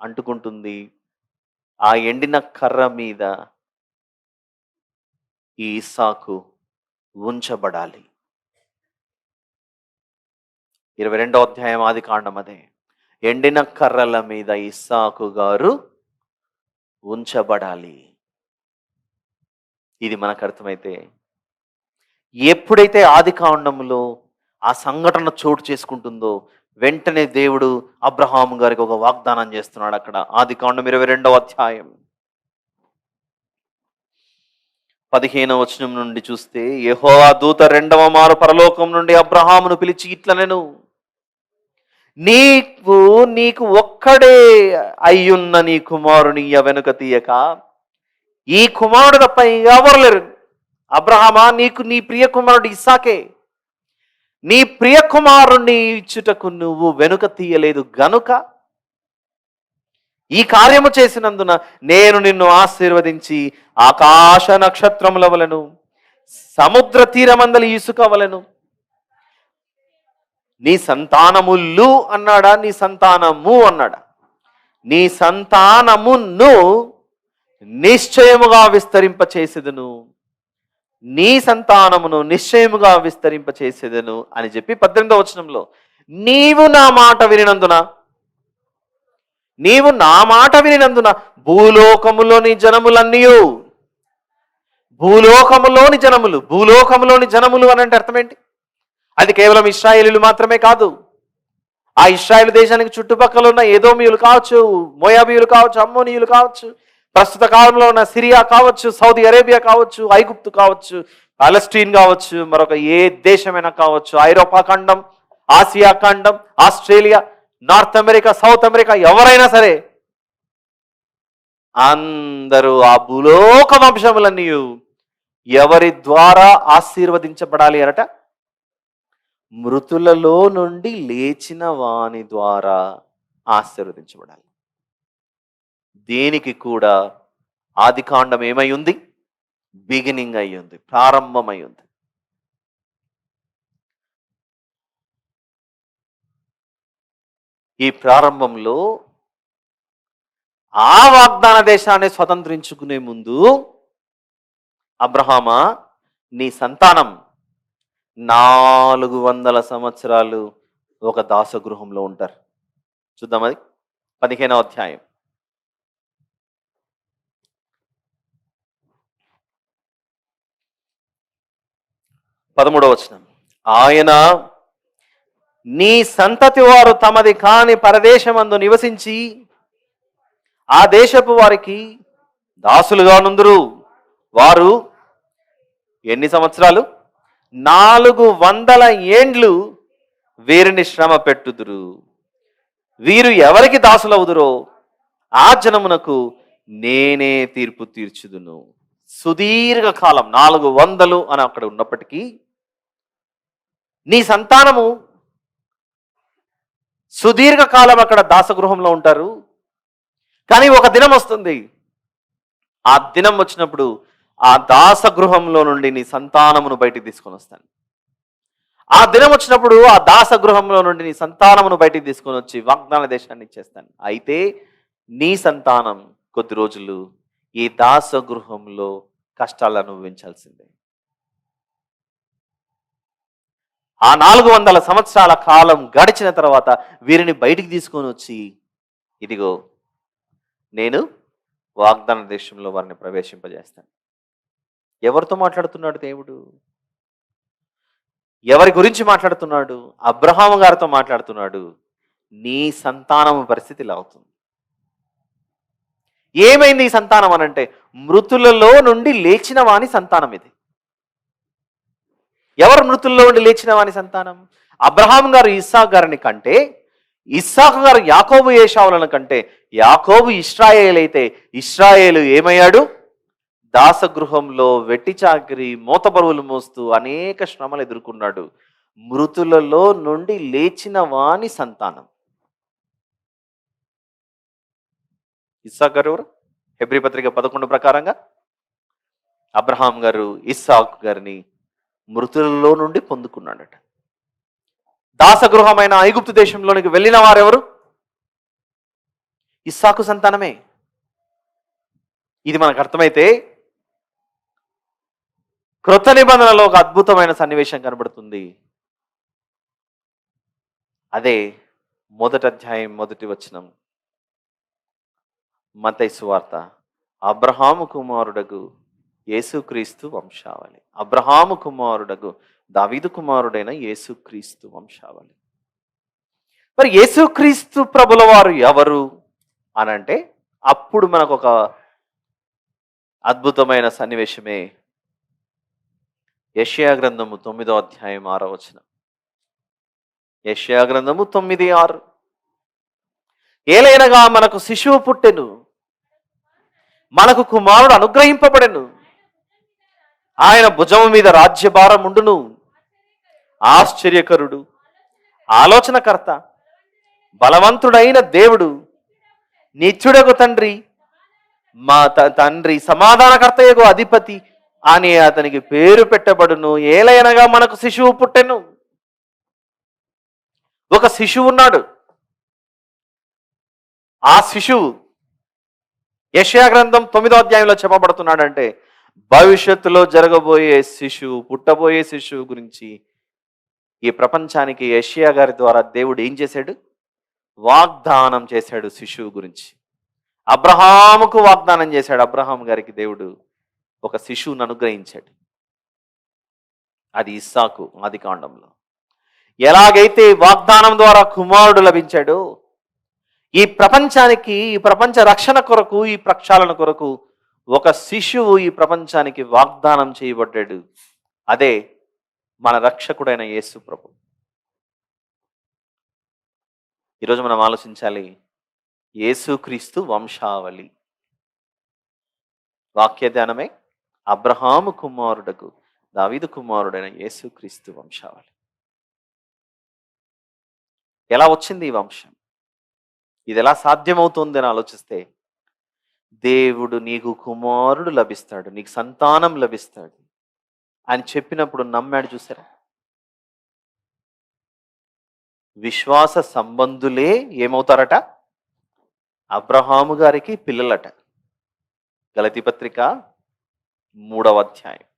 అంటుకుంటుంది. ఆ ఎండిన కర్ర మీద ఈ ఇస్సాకు ఉంచబడాలి. 22వ అధ్యాయం ఆదికాండం అదే. ఎండిన కర్రల మీద ఇస్సాకు గారు ఉంచబడాలి. ఇది మనకు అర్థమైతే, ఎప్పుడైతే ఆదికాండంలో ఆ సంఘటన చోటు చేసుకుంటుందో వెంటనే దేవుడు అబ్రహాము గారికి ఒక వాగ్దానం చేస్తున్నాడు. అక్కడ ఆదికాండం 22వ అధ్యాయం 15వ వచనం నుండి చూస్తే, యెహోవా దూత 2వ మారు పరలోకం నుండి అబ్రహామును పిలిచి ఇట్లనెను, నీకు ఒక్కడే అయ్యున్న నీ కుమారుని వెనుక తీయక, ఈ కుమారుడు తప్ప ఎవరు లేరు. అబ్రహామా, నీకు నీ ప్రియ కుమారుడు ఇస్సాకే, నీ ప్రియ కుమారుణ్ణి ఇచ్చుటకు నువ్వు వెనుక తీయలేదు గనుక ఈ కార్యము చేసినందున నేను నిన్ను ఆశీర్వదించి ఆకాశ నక్షత్రముల వలెను సముద్ర తీరమందలి ఇసుక వలెను నీ సంతానములు అన్నాడా, నీ సంతానము అన్నాడా? నీ సంతానమును నిశ్చయముగా విస్తరింపచేసేదను, నీ సంతానమును నిశ్చయముగా విస్తరింపచేసేదను అని చెప్పి 18వ వచనంలో, నీవు నా మాట వినినందున భూలోకములోని జనములు అని అంటే అర్థం ఏంటి? అది కేవలం ఇశ్రాయేలీలు మాత్రమే కాదు. ఆ ఇశ్రాయేలు దేశానికి చుట్టుపక్కల ఉన్న ఏదోమీయులు కావచ్చు, మోయాబీయులు కావచ్చు, అమ్మోనీయులు కావచ్చు, ప్రస్తుత కాలంలో ఉన్న సిరియా కావచ్చు, సౌదీ అరేబియా కావచ్చు, ఐగుప్తు కావచ్చు, పాలెస్టీన్ కావచ్చు, మరొక ఏ దేశమైనా కావచ్చు, ఐరోపా ఖండం, ఆసియా ఖండం, Australia, north America, south America, ఎవరైనా సరే అందరూ ఆ భూలోక వంశములన్నీ ఎవరి ద్వారా ఆశీర్వదించబడాలి అనట? మృతులలో నుండి లేచిన వాని ద్వారా ఆశీర్వదించబడాలి. దేనికి కూడా ఆదికాండం ఏమై ఉంది? బిగినింగ్ అయి ఉంది, ప్రారంభమై ఉంది. ఈ ప్రారంభంలో ఆ వాగ్దాన దేశాన్ని స్వతంత్రించుకునే ముందు, అబ్రహామా, నీ సంతానం 400 సంవత్సరాలు ఒక దాసగృహంలో ఉంటారు. చూద్దాం అది 15వ అధ్యాయం 13వ వచనం. ఆయన నీ సంతతి వారు తమది కాని పరదేశమందు నివసించి ఆ దేశపు వారికి దాసులుగా నుందురు. వారు ఎన్ని సంవత్సరాలు? 400 ఏండ్లు వీరిని శ్రమ పెట్టుదురు. వీరు ఎవరికి దాసులవుదురో ఆ జనమునకు నేనే తీర్పు తీర్చుదును. సుదీర్ఘకాలం 400 అని అక్కడ ఉన్నప్పటికీ నీ సంతానము సుదీర్ఘకాలం అక్కడ దాసగృహంలో ఉంటారు. కానీ ఒక దినం వస్తుంది, ఆ దినం వచ్చినప్పుడు ఆ దాసగృహంలో నుండి నీ సంతానమును బయటికి తీసుకొని వస్తాను. ఆ దినం వచ్చినప్పుడు ఆ దాసగృహంలో నుండి నీ సంతానమును బయటికి తీసుకొని వచ్చి వాగ్దాన దేశాన్ని ఇచ్చేస్తాను. అయితే నీ సంతానం కొద్ది రోజులు ఈ దాసగృహంలో కష్టాలు అనుభవించాల్సిందే. ఆ 400 సంవత్సరాల కాలం గడిచిన తర్వాత వీరిని బయటికి తీసుకొని వచ్చి, ఇదిగో నేను వాగ్దాన దేశంలో వారిని ప్రవేశింపజేస్తాను. ఎవరితో మాట్లాడుతున్నాడు దేవుడు? ఎవరి గురించి మాట్లాడుతున్నాడు? అబ్రహాము గారితో మాట్లాడుతున్నాడు. నీ సంతానము పరిస్థితి ఇలా అవుతుంది. ఏమైంది ఈ సంతానం అనంటే, మృతులలో నుండి లేచిన వాని సంతానం ఇది. ఎవరు మృతుల్లో నుండి లేచిన వాని సంతానం? అబ్రహాం గారు ఇస్సాకు గారిని కంటే, ఇస్సాకు గారు యాకోబు ఏశావులను కంటే, యాకోబు ఇశ్రాయేలు అయితే ఇశ్రాయేలు ఏమయ్యాడు? దాసగృహంలో వెట్టి చాకిరి, మోతబరువులు మోస్తూ అనేక శ్రమలు ఎదుర్కొన్నాడు. మృతులలో నుండి లేచిన వాని సంతానం. ఇస్సాకు గారు ఎవరు? హెబ్రీ పత్రిక 11 ప్రకారంగా అబ్రహాం గారు ఇస్సాకు గారిని మృతులలో నుండి పొందుకున్నాడట. దాసగృహమైన ఐగుప్తు దేశంలోనికి వెళ్ళిన వారెవరు? ఇస్సాకు సంతానమే. ఇది మనకు అర్థమైతే క్రొత్త నిబంధనలో ఒక అద్భుతమైన సన్నివేశం కనబడుతుంది. అదే 1వ అధ్యాయం 1వ వచనం, మత్తయి సువార్త. అబ్రహాము కుమారుడగు యేసుక్రీస్తు వంశావళి. అబ్రహాము కుమారుడగు దావీదు కుమారుడైన యేసుక్రీస్తు వంశావళి. మరి యేసుక్రీస్తు ప్రభుల వారు ఎవరు అనంటే, అప్పుడు మనకు ఒక అద్భుతమైన సన్నివేశమే యెషయా గ్రంథము 9వ అధ్యాయం 6వ వచనం. యెషయా గ్రంథము 9:6. ఏలైనగా మనకు శిశువు పుట్టెను, మనకు కుమారుడు అనుగ్రహింపబడెను, ఆయన భుజము మీద రాజ్యభారం ఉండును. ఆశ్చర్యకరుడు, ఆలోచనకర్త, బలవంతుడైన దేవుడు, నిత్యుడగు తండ్రి, మా తండ్రి, సమాధానకర్తయగు అధిపతి అని అతనికి పేరు పెట్టబడును. ఏలైనగా మనకు శిశువు పుట్టెను. ఒక శిశువు ఉన్నాడు. ఆ శిశువు యెషయా గ్రంథం 9వ అధ్యాయంలో చెప్పబడుతున్నాడంటే, భవిష్యత్తులో జరగబోయే శిశువు, పుట్టబోయే శిశువు గురించి ఈ ప్రపంచానికి యెషయా గారి ద్వారా దేవుడు ఏం చేశాడు? వాగ్దానం చేశాడు శిశువు గురించి. అబ్రహాముకు వాగ్దానం చేశాడు. అబ్రహాం గారికి దేవుడు ఒక శిశువును అనుగ్రహించాడు. అది ఇస్సాకు ఆదికాండంలో. ఎలాగైతే వాగ్దానం ద్వారా కుమారుడు లభించాడో, ఈ ప్రపంచానికి, ఈ ప్రపంచ రక్షణ కొరకు, ఈ ప్రక్షాళన కొరకు ఒక శిశువు ఈ ప్రపంచానికి వాగ్దానం చేయబడ్డాడు. అదే మన రక్షకుడైన యేసు ప్రభు. ఈరోజు మనం ఆలోచించాలి, యేసుక్రీస్తు వంశావళి. వాక్య ధ్యానమే అబ్రహాము కుమారుడకు దావీదు కుమారుడైన యేసుక్రీస్తు వంశావళి. ఎలా వచ్చింది ఈ వంశం? ఇది ఎలా సాధ్యమవుతుంది అని ఆలోచిస్తే, దేవుడు నీకు కుమారుడు లభిస్తాడు, నీకు సంతానం లభిస్తాడు అని చెప్పినప్పుడు నమ్మాడు. చూసారా? విశ్వాస సంబంధులే ఏమవుతారట? అబ్రహాము గారికి పిల్లలట. గలతీ పత్రిక 3వ అధ్యాయం.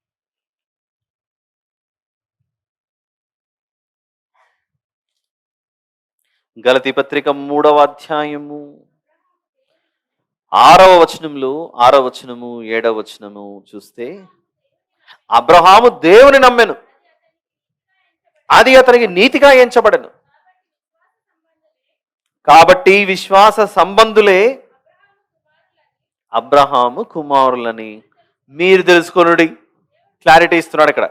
గలతీ పత్రిక 3వ అధ్యాయము 6వ వచనంలో 6వ వచనము 7వ వచనము చూస్తే, అబ్రహాము దేవుని నమ్మెను, అది అతనికి నీతిగా ఎంచబడెను. కాబట్టి విశ్వాస సంబంధులే అబ్రహాము కుమారులని మీరు తెలుసుకొనుడి. క్లారిటీ ఇస్తున్నాడు ఇక్కడ.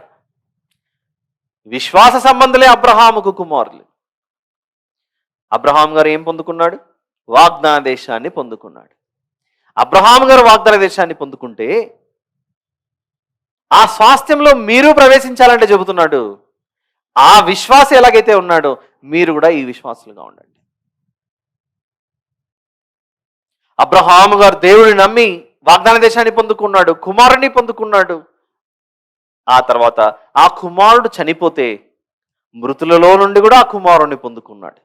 విశ్వాస సంబంధులే అబ్రహాముకు కుమారులు. అబ్రహాం గారు ఏం పొందుకున్నాడు? వాగ్దాన దేశాన్ని పొందుకున్నాడు. అబ్రహాం గారు వాగ్దాన దేశాన్ని పొందుకుంటే ఆ స్వాస్థ్యంలో మీరు ప్రవేశించాలంటే చెబుతున్నాడు, ఆ విశ్వాస ఎలాగైతే ఉన్నాడో మీరు కూడా ఈ విశ్వాసులుగా ఉండండి. అబ్రహాము గారు దేవుడిని నమ్మి వాగ్దాన దేశాన్ని పొందుకున్నాడు, కుమారుని పొందుకున్నాడు. ఆ తర్వాత ఆ కుమారుడు చనిపోతే మృతులలో నుండి కూడా ఆ కుమారుణ్ణి పొందుకున్నాడు.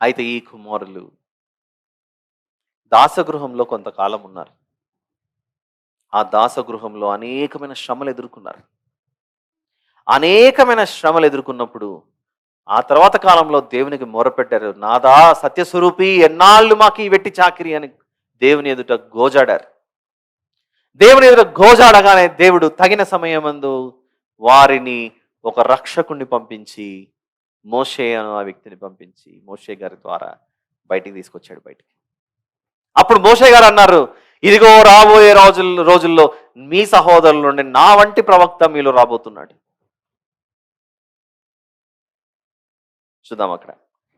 అయితే ఈ కుమారులు దాసగృహంలో కొంతకాలం ఉన్నారు. ఆ దాసగృహంలో అనేకమైన శ్రమలు ఎదుర్కొన్నారు. అనేకమైన శ్రమలు ఎదుర్కొన్నప్పుడు ఆ తర్వాత కాలంలో దేవునికి మొరపెట్టారు. నాదా సత్యస్వరూపి, ఎన్నాళ్ళు మాకు ఈ వెట్టి చాకిరి అని దేవుని ఎదుట గోజాడారు. దేవుని ఎదుట గోజాడగానే దేవుడు తగిన సమయమందు వారిని ఒక రక్షకుణ్ణి పంపించి, మోషే అను ఆ వ్యక్తిని పంపించి మోషే గారి ద్వారా బయటికి తీసుకొచ్చాడు. బయటికి అప్పుడు మోషే గారు అన్నారు, ఇదిగో రాబోయే రోజుల్లో మీ సహోదరుల నుండి నా వంటి ప్రవక్త మీలో రాబోతున్నాడు. చూద్దాం అక్కడ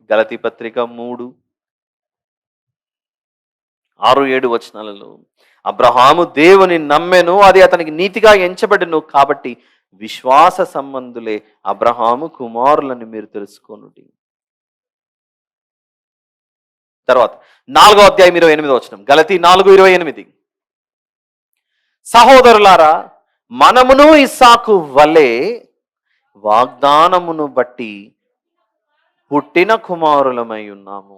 గలతీ పత్రిక 3:6-7 వచనాలలో, అబ్రహాము దేవుని నమ్మెను, అది అతనికి నీతిగా ఎంచబడెను. కాబట్టి విశ్వాస సంబంధులే అబ్రహాము కుమారులని మీరు తెలుసుకోనుడి. తర్వాత 4వ అధ్యాయం 28వ వచనం, గలతీ 4:28, సహోదరులారా మనమును ఇస్సాకు వలె వాగ్దానమును బట్టి పుట్టిన కుమారులమై ఉన్నాము.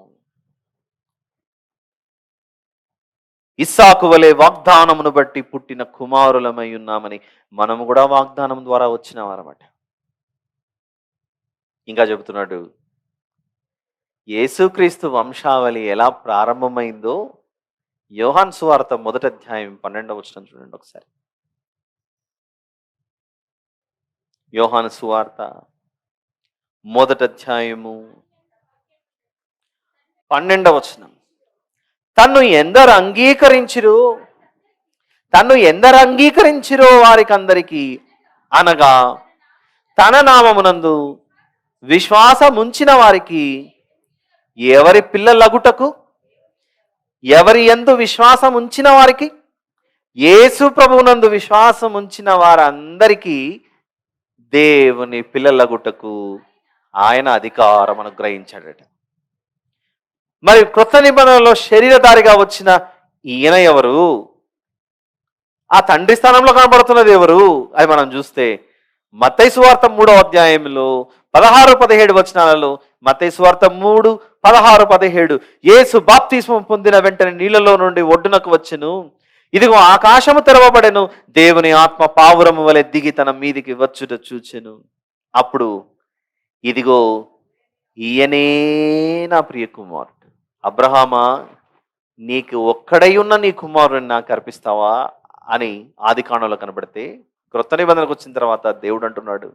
ఇస్సాకు వలె వాగ్దానమును బట్టి పుట్టిన కుమారులమై ఉన్నామని మనము కూడా వాగ్దానం ద్వారా వచ్చిన వారమాట. ఇంకా చెబుతున్నాడు, యేసుక్రీస్తు వంశావళి ఎలా ప్రారంభమైందో యోహాను సువార్త 1వ అధ్యాయం 12వ వచనం చూడండి ఒకసారి. యోహాను సువార్త 1వ అధ్యాయము 12వ వచనం, తన్ను ఎందరు అంగీకరించిరో వారికందరికీ, అనగా తన నామమునందు విశ్వాసముంచిన వారికి, ఎవరి పిల్లలగుటకు, ఎవరి యందు విశ్వాసం ఉంచిన వారికి, యేసు ప్రభువునందు విశ్వాసం ఉంచిన వారందరికీ దేవుని పిల్లలగుటకు ఆయన అధికారం అనుగ్రహించాడట. మరి క్రొత్త నిబంధనలో శరీరధారిగా వచ్చిన ఈయన ఎవరు? ఆ తండ్రి స్థానంలో కనబడుతున్నది ఎవరు అని మనం చూస్తే, మత్తయి సువార్త 3వ అధ్యాయంలో 16-17 వచనాలలో, మత్తయి సువార్త 3:16-17, యేసు బాప్తిస్మం పొందిన వెంటనే నీళ్ళలో నుండి ఒడ్డునకు వచ్చెను, ఇదిగో ఆకాశము తెరవబడెను, దేవుని ఆత్మ పావురము వలె దిగి తన మీదికి వచ్చుట చూచెను. అప్పుడు ఇదిగో ఈయనే నా ప్రియ కుమారుడు. అబ్రహామా, నీకు ఒక్కడై ఉన్న నీ కుమారుని నాకు అర్పిస్తావా అని ఆది కాండంలో కనబడితే, క్రొత్త నిబంధనకు వచ్చిన తర్వాత దేవుడు అంటున్నాడు,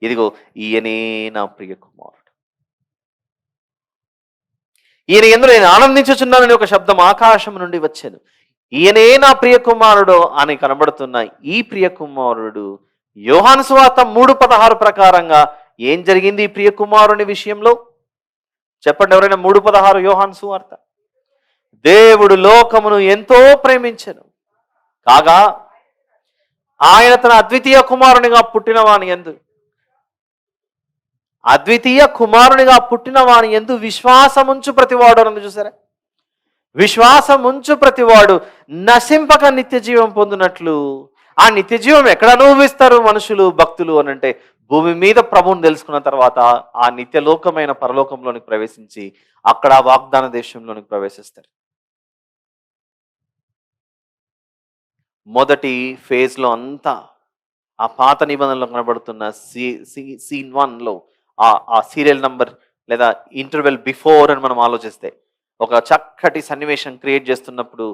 ఇదిగో ఈయనే నా ప్రియ కుమారుడు, ఈయన యందు నేను ఆనందించుచున్నానని ఒక శబ్దం ఆకాశం నుండి వచ్చాను. ఈయనే నా ప్రియ కుమారుడు అని కనబడుతున్న ఈ ప్రియ కుమారుడు, యోహాను సువార్త 3:16 ప్రకారంగా ఏం జరిగింది ఈ ప్రియ కుమారుని విషయంలో? చెప్పండి ఎవరైనా. 3:16 యోహాను సువార్త. దేవుడు లోకమును ఎంతో ప్రేమించెను కాగా ఆయన తన అద్వితీయ కుమారునిగా పుట్టిన వాని ఎందు విశ్వాసముంచు ప్రతివాడు అని చూసారా. విశ్వాసముంచు ప్రతివాడు నశింపక నిత్య జీవం పొందినట్లు. ఆ నిత్య జీవం ఎక్కడ అనుభవిస్తారు మనుషులు, భక్తులు అని అంటే భూమి మీద ప్రభువుని తెలుసుకున్న తర్వాత ఆ నిత్యలోకమైన పరలోకంలోనికి ప్రవేశించి అక్కడ వాగ్దాన దేశంలోనికి ప్రవేశిస్తారు. మొదటి ఫేజ్లో అంతా ఆ పాత నిబంధనలో కనబడుతున్న సీన్ 1లో ఆ సీరియల్ నంబర్ లేదా ఇంటర్వెల్ బిఫోర్ అని మనం ఆలోచిస్తే ఒక చక్కటి సన్నివేశం క్రియేట్ చేస్తున్నప్పుడు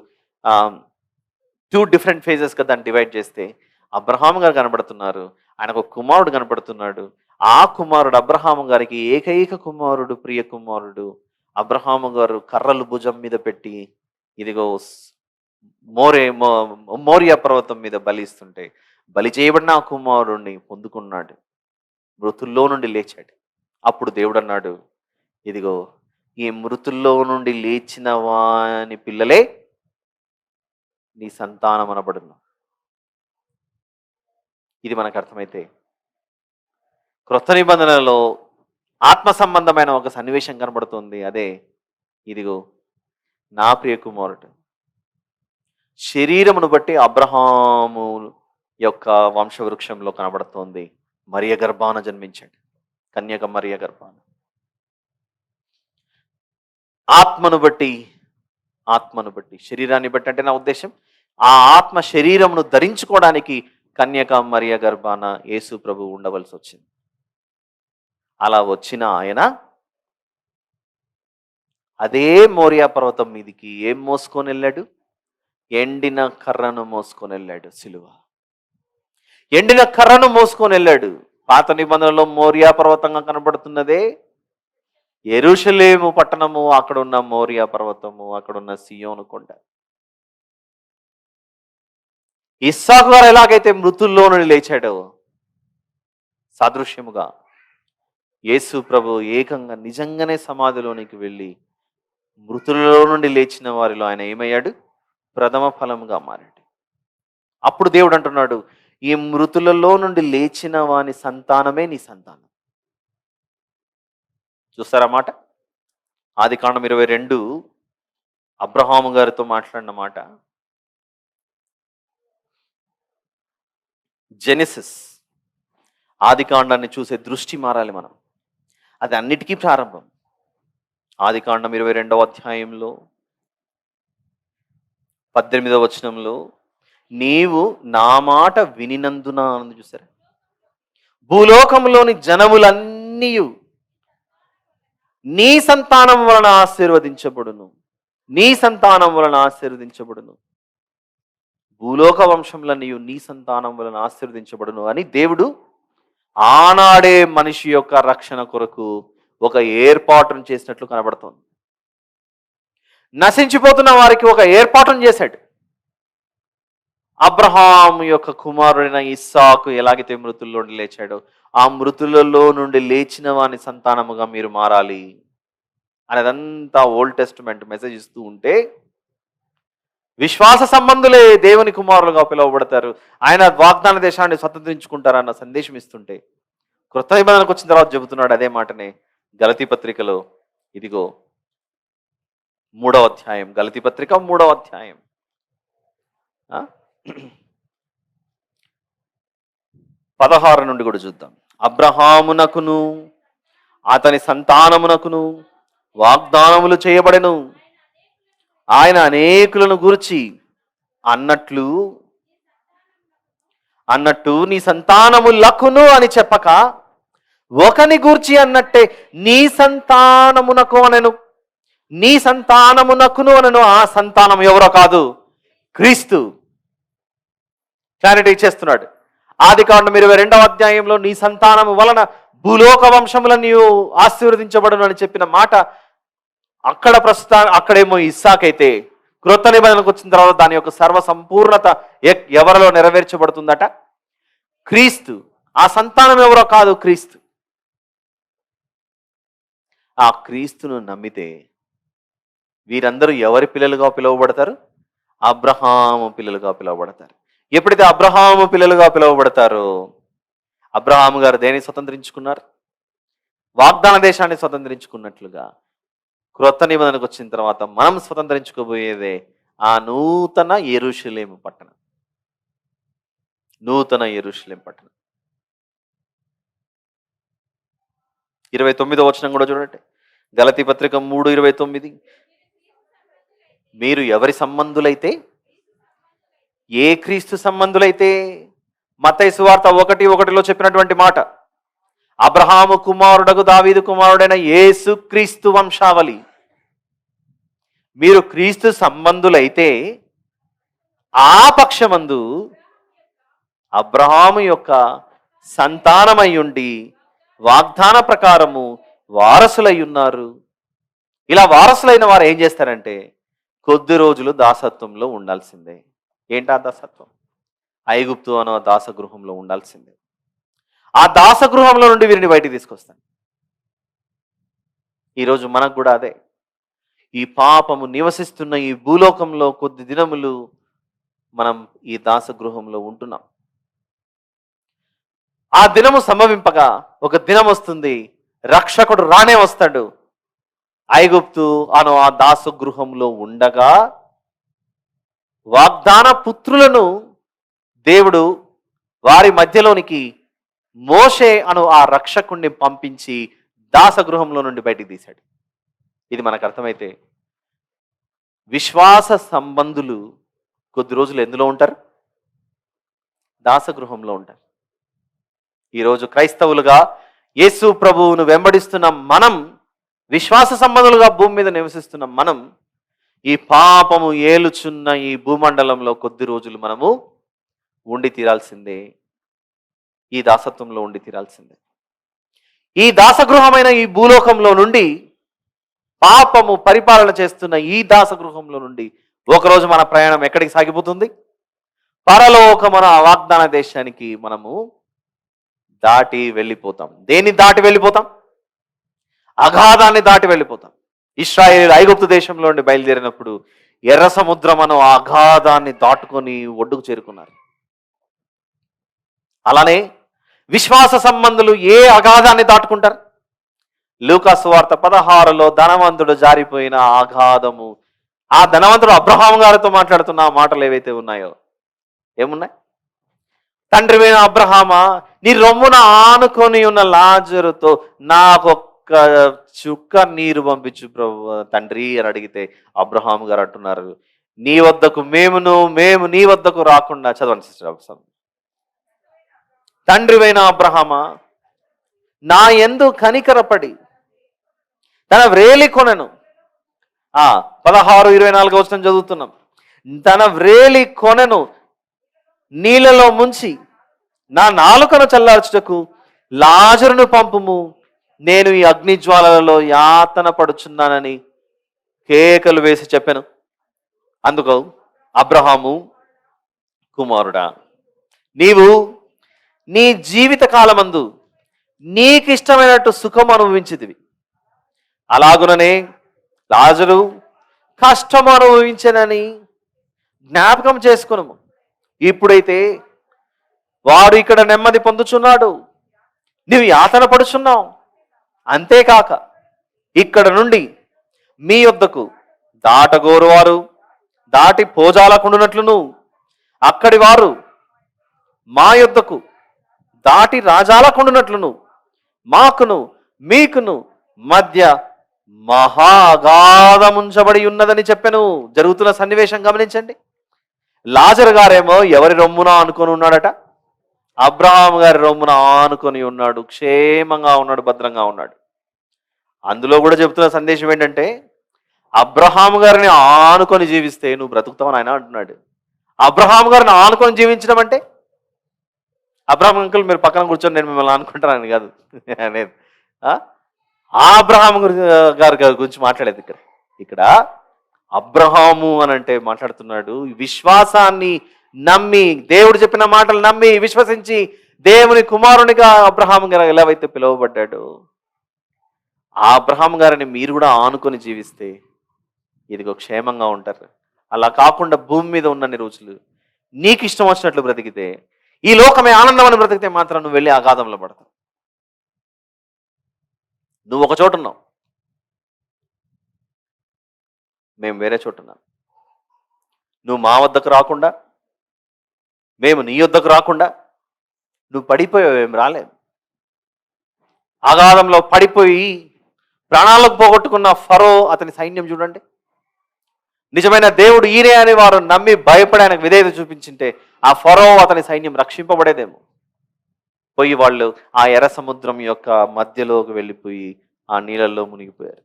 2 డిఫరెంట్ ఫేజెస్గా దాన్ని డివైడ్ చేస్తే అబ్రహాము గారు కనబడుతున్నారు, ఆయనకు ఒక కుమారుడు కనబడుతున్నాడు. ఆ కుమారుడు అబ్రహాము గారికి ఏకైక కుమారుడు, ప్రియ కుమారుడు. అబ్రహాము గారు కర్రలు భుజం మీద పెట్టి ఇదిగో మోరియా పర్వతం మీద బలిస్తుంటే బలి చేయబడిన ఆ కుమారుడిని పొందుకున్నాడు, మృతుల్లో నుండి లేచాడు. అప్పుడు దేవుడు అన్నాడు, ఇదిగో ఈ మృతుల్లో నుండి లేచిన వాని పిల్లలే నీ సంతానం అనబడును. ఇది మనకు అర్థమైతే క్రొత్త నిబంధనలో ఆత్మ సంబంధమైన ఒక సన్నివేశం కనబడుతుంది. అదే ఇదిగో నా ప్రియ కుమారుడు. శరీరమును బట్టి అబ్రహాము యొక్క వంశవృక్షంలో కనబడుతోంది. మరియ గర్భాన జన్మించాడు, కన్యక మరియ గర్భాన. ఆత్మను బట్టి శరీరాన్ని బట్టి అంటే నా ఉద్దేశం ఆ ఆత్మ శరీరమును ధరించుకోవడానికి కన్యక మరియ గర్భాన యేసు ప్రభు ఉండవలసి వచ్చింది. అలా వచ్చిన ఆయన అదే మోరియా పర్వతం మీదికి ఏం మోసుకొని వెళ్ళాడు? ఎండిన కర్రను మోసుకొని వెళ్ళాడు. సిలువ ఎండిన కర్రను మోసుకొని వెళ్ళాడు. పాత నిబంధనలో మోరియా పర్వతంగా కనబడుతున్నదే యెరూషలేము పట్టణము, అక్కడున్న మోరియా పర్వతము, అక్కడున్న సియోను కొండ. ఇస్సాకు గారు ఎలాగైతే మృతుల్లో నుండి లేచాడో సాదృశ్యముగా యేసు ప్రభు ఏకంగా నిజంగానే సమాధిలోనికి వెళ్ళి మృతులలో నుండి లేచిన వారిలో ఆయన ఏమయ్యాడు? ప్రథమ ఫలముగా మారాడు. అప్పుడు దేవుడు అంటున్నాడు, ఈ మృతులలో నుండి లేచిన వాని సంతానమే నీ సంతానం. చూస్తారా మాట? ఆదికాండం 22 అబ్రహాము గారితో మాట్లాడిన మాట. జెనెసిస్ ఆదికాండాన్ని చూసే దృష్టి మారాలి మనం. అది అన్నిటికీ ప్రారంభం. ఆదికాండం 22వ అధ్యాయంలో 18వ వచనంలో నీవు నా మాట వినినందున అని చూసారా, భూలోకంలోని జనములన్నీ నీ సంతానం వలన ఆశీర్వదించబడును, నీ సంతానం వలన ఆశీర్వదించబడును, భూలోక వంశంలన్నీ నీ సంతానం వలన ఆశీర్వదించబడును అని దేవుడు ఆనాడే మనిషి యొక్క రక్షణ కొరకు ఒక ఏర్పాటును చేసినట్లు కనబడుతోంది. నశించిపోతున్న వారికి ఒక ఏర్పాటును చేశాడు. అబ్రహాం యొక్క కుమారుడైన ఇస్సాకు ఎలాగైతే మృతుల్లో నుండి లేచాడో ఆ మృతులలో నుండి లేచిన వాని సంతానముగా మీరు మారాలి అనేదంతా ఓల్డ్ టెస్టిమెంట్ మెసేజ్ ఇస్తూ ఉంటే విశ్వాస సంబంధులే దేవుని కుమారులుగా పిలువబడతారు, ఆయన వాగ్దాన దేశాన్ని స్వతంత్రించుకుంటారన్న సందేశం ఇస్తుంటే క్రొత్త నిబంధనకు వచ్చిన తర్వాత చెబుతున్నాడు అదే మాటనే గలతీ పత్రికలో. ఇదిగో 3వ అధ్యాయం, గలతీ పత్రిక 3వ అధ్యాయం 16 నుండి కూడా చూద్దాం. అబ్రహామునకును అతని సంతానమునకును వాగ్దానములు చేయబడెను, ఆయన అనేకులను గూర్చి అన్నట్టు నీ సంతానములకును అని చెప్పక ఒకని గూర్చి అన్నట్టే నీ సంతానమునకు అనెను, నీ సంతానమునకును అనెను. ఆ సంతానం ఎవరో కాదు, క్రీస్తు. క్లారిటీ ఇచ్చేస్తున్నాడు. ఆదికాండం 22వ అధ్యాయంలో నీ సంతానము వలన భూలోక వంశములను నీవు ఆశీర్వదించబడును అని చెప్పిన మాట అక్కడ అక్కడేమో ఇస్సాకైతే క్రొత్త నిబంధనకు వచ్చిన తర్వాత దాని యొక్క సర్వ సంపూర్ణత ఎవరిలో నెరవేర్చబడుతుందట? క్రీస్తు. ఆ సంతానం ఎవరో కాదు, క్రీస్తు. ఆ క్రీస్తును నమ్మితే వీరందరూ ఎవరి పిల్లలుగా పిలువబడతారు? అబ్రహాము పిల్లలుగా పిలువబడతారు. ఎప్పుడైతే అబ్రహాము పిల్లలుగా పిలువబడతారో, అబ్రహాము గారు దేన్ని స్వతంత్రించుకున్నారు? వాగ్దాన దేశాన్ని స్వతంత్రించుకున్నట్లుగా క్రొత్త నిబంధనకు వచ్చిన తర్వాత మనం స్వతంత్రించుకోబోయేదే ఆ నూతన యెరూషలేము పట్టణం. నూతన యెరూషలేము పట్టణం. 29వ వచనం కూడా చూడండి. గలతీ పత్రిక 3:29. మీరు ఎవరి సంబంధులైతే, ఏ క్రీస్తు సంబంధులైతే, మత్తయి సువార్త 1:1లో చెప్పినటువంటి మాట, అబ్రహాము కుమారుడగు దావీదు కుమారుడైన యేసు క్రీస్తు వంశావళి. మీరు క్రీస్తు సంబంధులైతే ఆ పక్షమందు అబ్రహాము యొక్క సంతానమై ఉండి వాగ్దాన ప్రకారము వారసులై ఉన్నారు. ఇలా వారసులైన వారు ఏం చేస్తారంటే కొద్ది రోజులు దాసత్వంలో ఉండాల్సిందే. ఏంటా దాసత్వం? ఐగుప్తు అనే దాసగృహంలో ఉండాల్సిందే. ఆ దాసగృహంలో నుండి వీరిని బయటికి తీసుకొస్తాను. ఈరోజు మనకు కూడా అదే. ఈ పాపము నివసిస్తున్న ఈ భూలోకంలో కొద్ది దినములు మనం ఈ దాసగృహంలో ఉంటున్నాం. ఆ దినము సంభవింపగా ఒక దినం వస్తుంది, రక్షకుడు రానే వస్తాడు. ఐగుప్తు అను ఆ దాసగృహంలో ఉండగా వాగ్దాన పుత్రులను దేవుడు వారి మధ్యలోనికి మోషే అను ఆ రక్షకుణ్ణి పంపించి దాసగృహంలో నుండి బయటికి తీశాడు. ఇది మనకు అర్థమైతే విశ్వాస సంబంధులు కొద్ది రోజులు ఎందులో ఉంటారు? దాసగృహంలో ఉంటారు. ఈరోజు క్రైస్తవులుగా యేసు ప్రభువును వెంబడిస్తున్న మనం, విశ్వాస సంబంధులుగా భూమి మీద నివసిస్తున్న మనం, ఈ పాపము ఏలుచున్న ఈ భూమండలంలో కొద్ది రోజులు మనము ఉండి తీరాల్సిందే. ఈ దాసత్వంలో ఉండి తీరాల్సిందే. ఈ దాసగృహమైన ఈ భూలోకంలో నుండి, పాపము పరిపాలన చేస్తున్న ఈ దాసగృహంలో నుండి ఒకరోజు మన ప్రయాణం ఎక్కడికి సాగిపోతుంది? పరలోకమున వాగ్దాన దేశానికి మనము దాటి వెళ్ళిపోతాం. దేన్ని దాటి వెళ్ళిపోతాం? అగాధాన్ని దాటి వెళ్ళిపోతాం. ఇశ్రాయేలు ఐగుప్తు దేశంలో నుండి బయలుదేరినప్పుడు ఎర్ర సముద్రం అను అగాధాన్ని దాటుకొని ఒడ్డుకు చేరుకున్నారు. అలానే విశ్వాస సంబంధులు ఏ అగాధాన్ని దాటుకుంటారు? లూకా సువార్త 16లో ధనవంతుడు జారిపోయిన అగాధము. ఆ ధనవంతుడు అబ్రహాము గారితో మాట్లాడుతున్న ఆ మాటలు ఏవైతే ఉన్నాయో ఏమున్నాయి? తండ్రివైన అబ్రహామా, నీ రొమ్మున ఆనుకొని ఉన్న లాజరుతో నాకొక్క చుక్క నీరు పంపించు ప్రభు తండ్రి అని అడిగితే అబ్రహాము గారు అంటున్నారు, నీ వద్దకు మేము నీ వద్దకు రాకుండా. చదవండి సిస్టర్. తండ్రివైన అబ్రహామా, నా యందు కనికరపడి తన వ్రేలి కొనెను. 16:24 వచనం చదువుతున్నాం. తన వ్రేలి కొనెను నీళ్ళలో ముంచి నా నాలుకను చల్లార్చుటకు లాజరును పంపుము, నేను ఈ అగ్నిజ్వాలలలో యాతన పడుచున్నానని కేకలు వేసి చెప్పాను. అందుకు అబ్రహాము, కుమారుడా, నీవు నీ జీవిత కాలమందు నీకు ఇష్టమైనట్టు సుఖం అనుభవించితివి, అలాగుననే లాజరు కష్టం అనుభవించనని జ్ఞాపకం చేసుకును. ఇప్పుడైతే వాడు ఇక్కడ నెమ్మది పొందుచున్నాడు, నీవు యాతన పడుచున్నావు. అంతేకాక ఇక్కడ నుండి మీ యొద్దకు దాటగోరువారు దాటి పోజాలకుండునట్లును, అక్కడి వారు మా యొద్దకు దాటి రాజాలకుండునట్లును మాకును మీకును మధ్య మహాగాధముంచబడి ఉన్నదని చెప్పాను. జరుగుతున్న సన్నివేశం గమనించండి. లాజరు గారేమో ఎవరి రొమ్మున ఆనుకొని ఉన్నాడట? అబ్రహాము గారి రొమ్మున ఆనుకొని ఉన్నాడు. క్షేమంగా ఉన్నాడు, భద్రంగా ఉన్నాడు. అందులో కూడా చెబుతున్న సందేశం ఏంటంటే, అబ్రహాము గారిని ఆనుకొని జీవిస్తే నువ్వు బ్రతుకుతావని ఆయన అంటున్నాడు. అబ్రహాము గారిని ఆనుకొని జీవించడం అంటే, అబ్రహాం అంకుల్ మీరు పక్కన కూర్చొని నేను మిమ్మల్ని అనుకుంటానని కాదు అనేది. అబ్రహాము గారి గురించి మాట్లాడేది ఇక్కడ అబ్రహాము అని అంటే మాట్లాడుతున్నాడు. విశ్వాసాన్ని నమ్మి, దేవుడు చెప్పిన మాటలు నమ్మి విశ్వసించి దేవుని కుమారునిగా అబ్రహాము గారు ఎలావైతే పిలువబడ్డాడో, ఆ అబ్రహాము గారిని మీరు కూడా ఆనుకొని జీవిస్తే ఇదిగో క్షేమంగా ఉంటారు. అలా కాకుండా భూమి మీద ఉన్నన్ని రోజులు నీకు ఇష్టం వచ్చినట్లు బ్రతికితే, ఈ లోకమే ఆనందం అని బ్రతికితే మాత్రం నువ్వు వెళ్ళి అగాధంలో పడతావు. నువ్వు ఒక చోట ఉన్నావు, మేము వేరే చోట ఉన్నాం. నువ్వు మా వద్దకు రాకుండా, మేము నీ వద్దకు రాకుండా, నువ్వు పడిపోయావు, ఏం రాలేదు. అగాధంలో పడిపోయి ప్రాణాలకు పోగొట్టుకున్న ఫరో అతని సైన్యం చూడండి. నిజమైన దేవుడు ఈయనే అని వారు నమ్మి భయపడి ఆయనకు విధేయత చూపించింటే ఆ ఫరో అతని సైన్యం రక్షింపబడేదేమో. పోయి వాళ్ళు ఆ ఎర్ర సముద్రం యొక్క మధ్యలోకి వెళ్ళిపోయి ఆ నీళ్ళల్లో మునిగిపోయారు.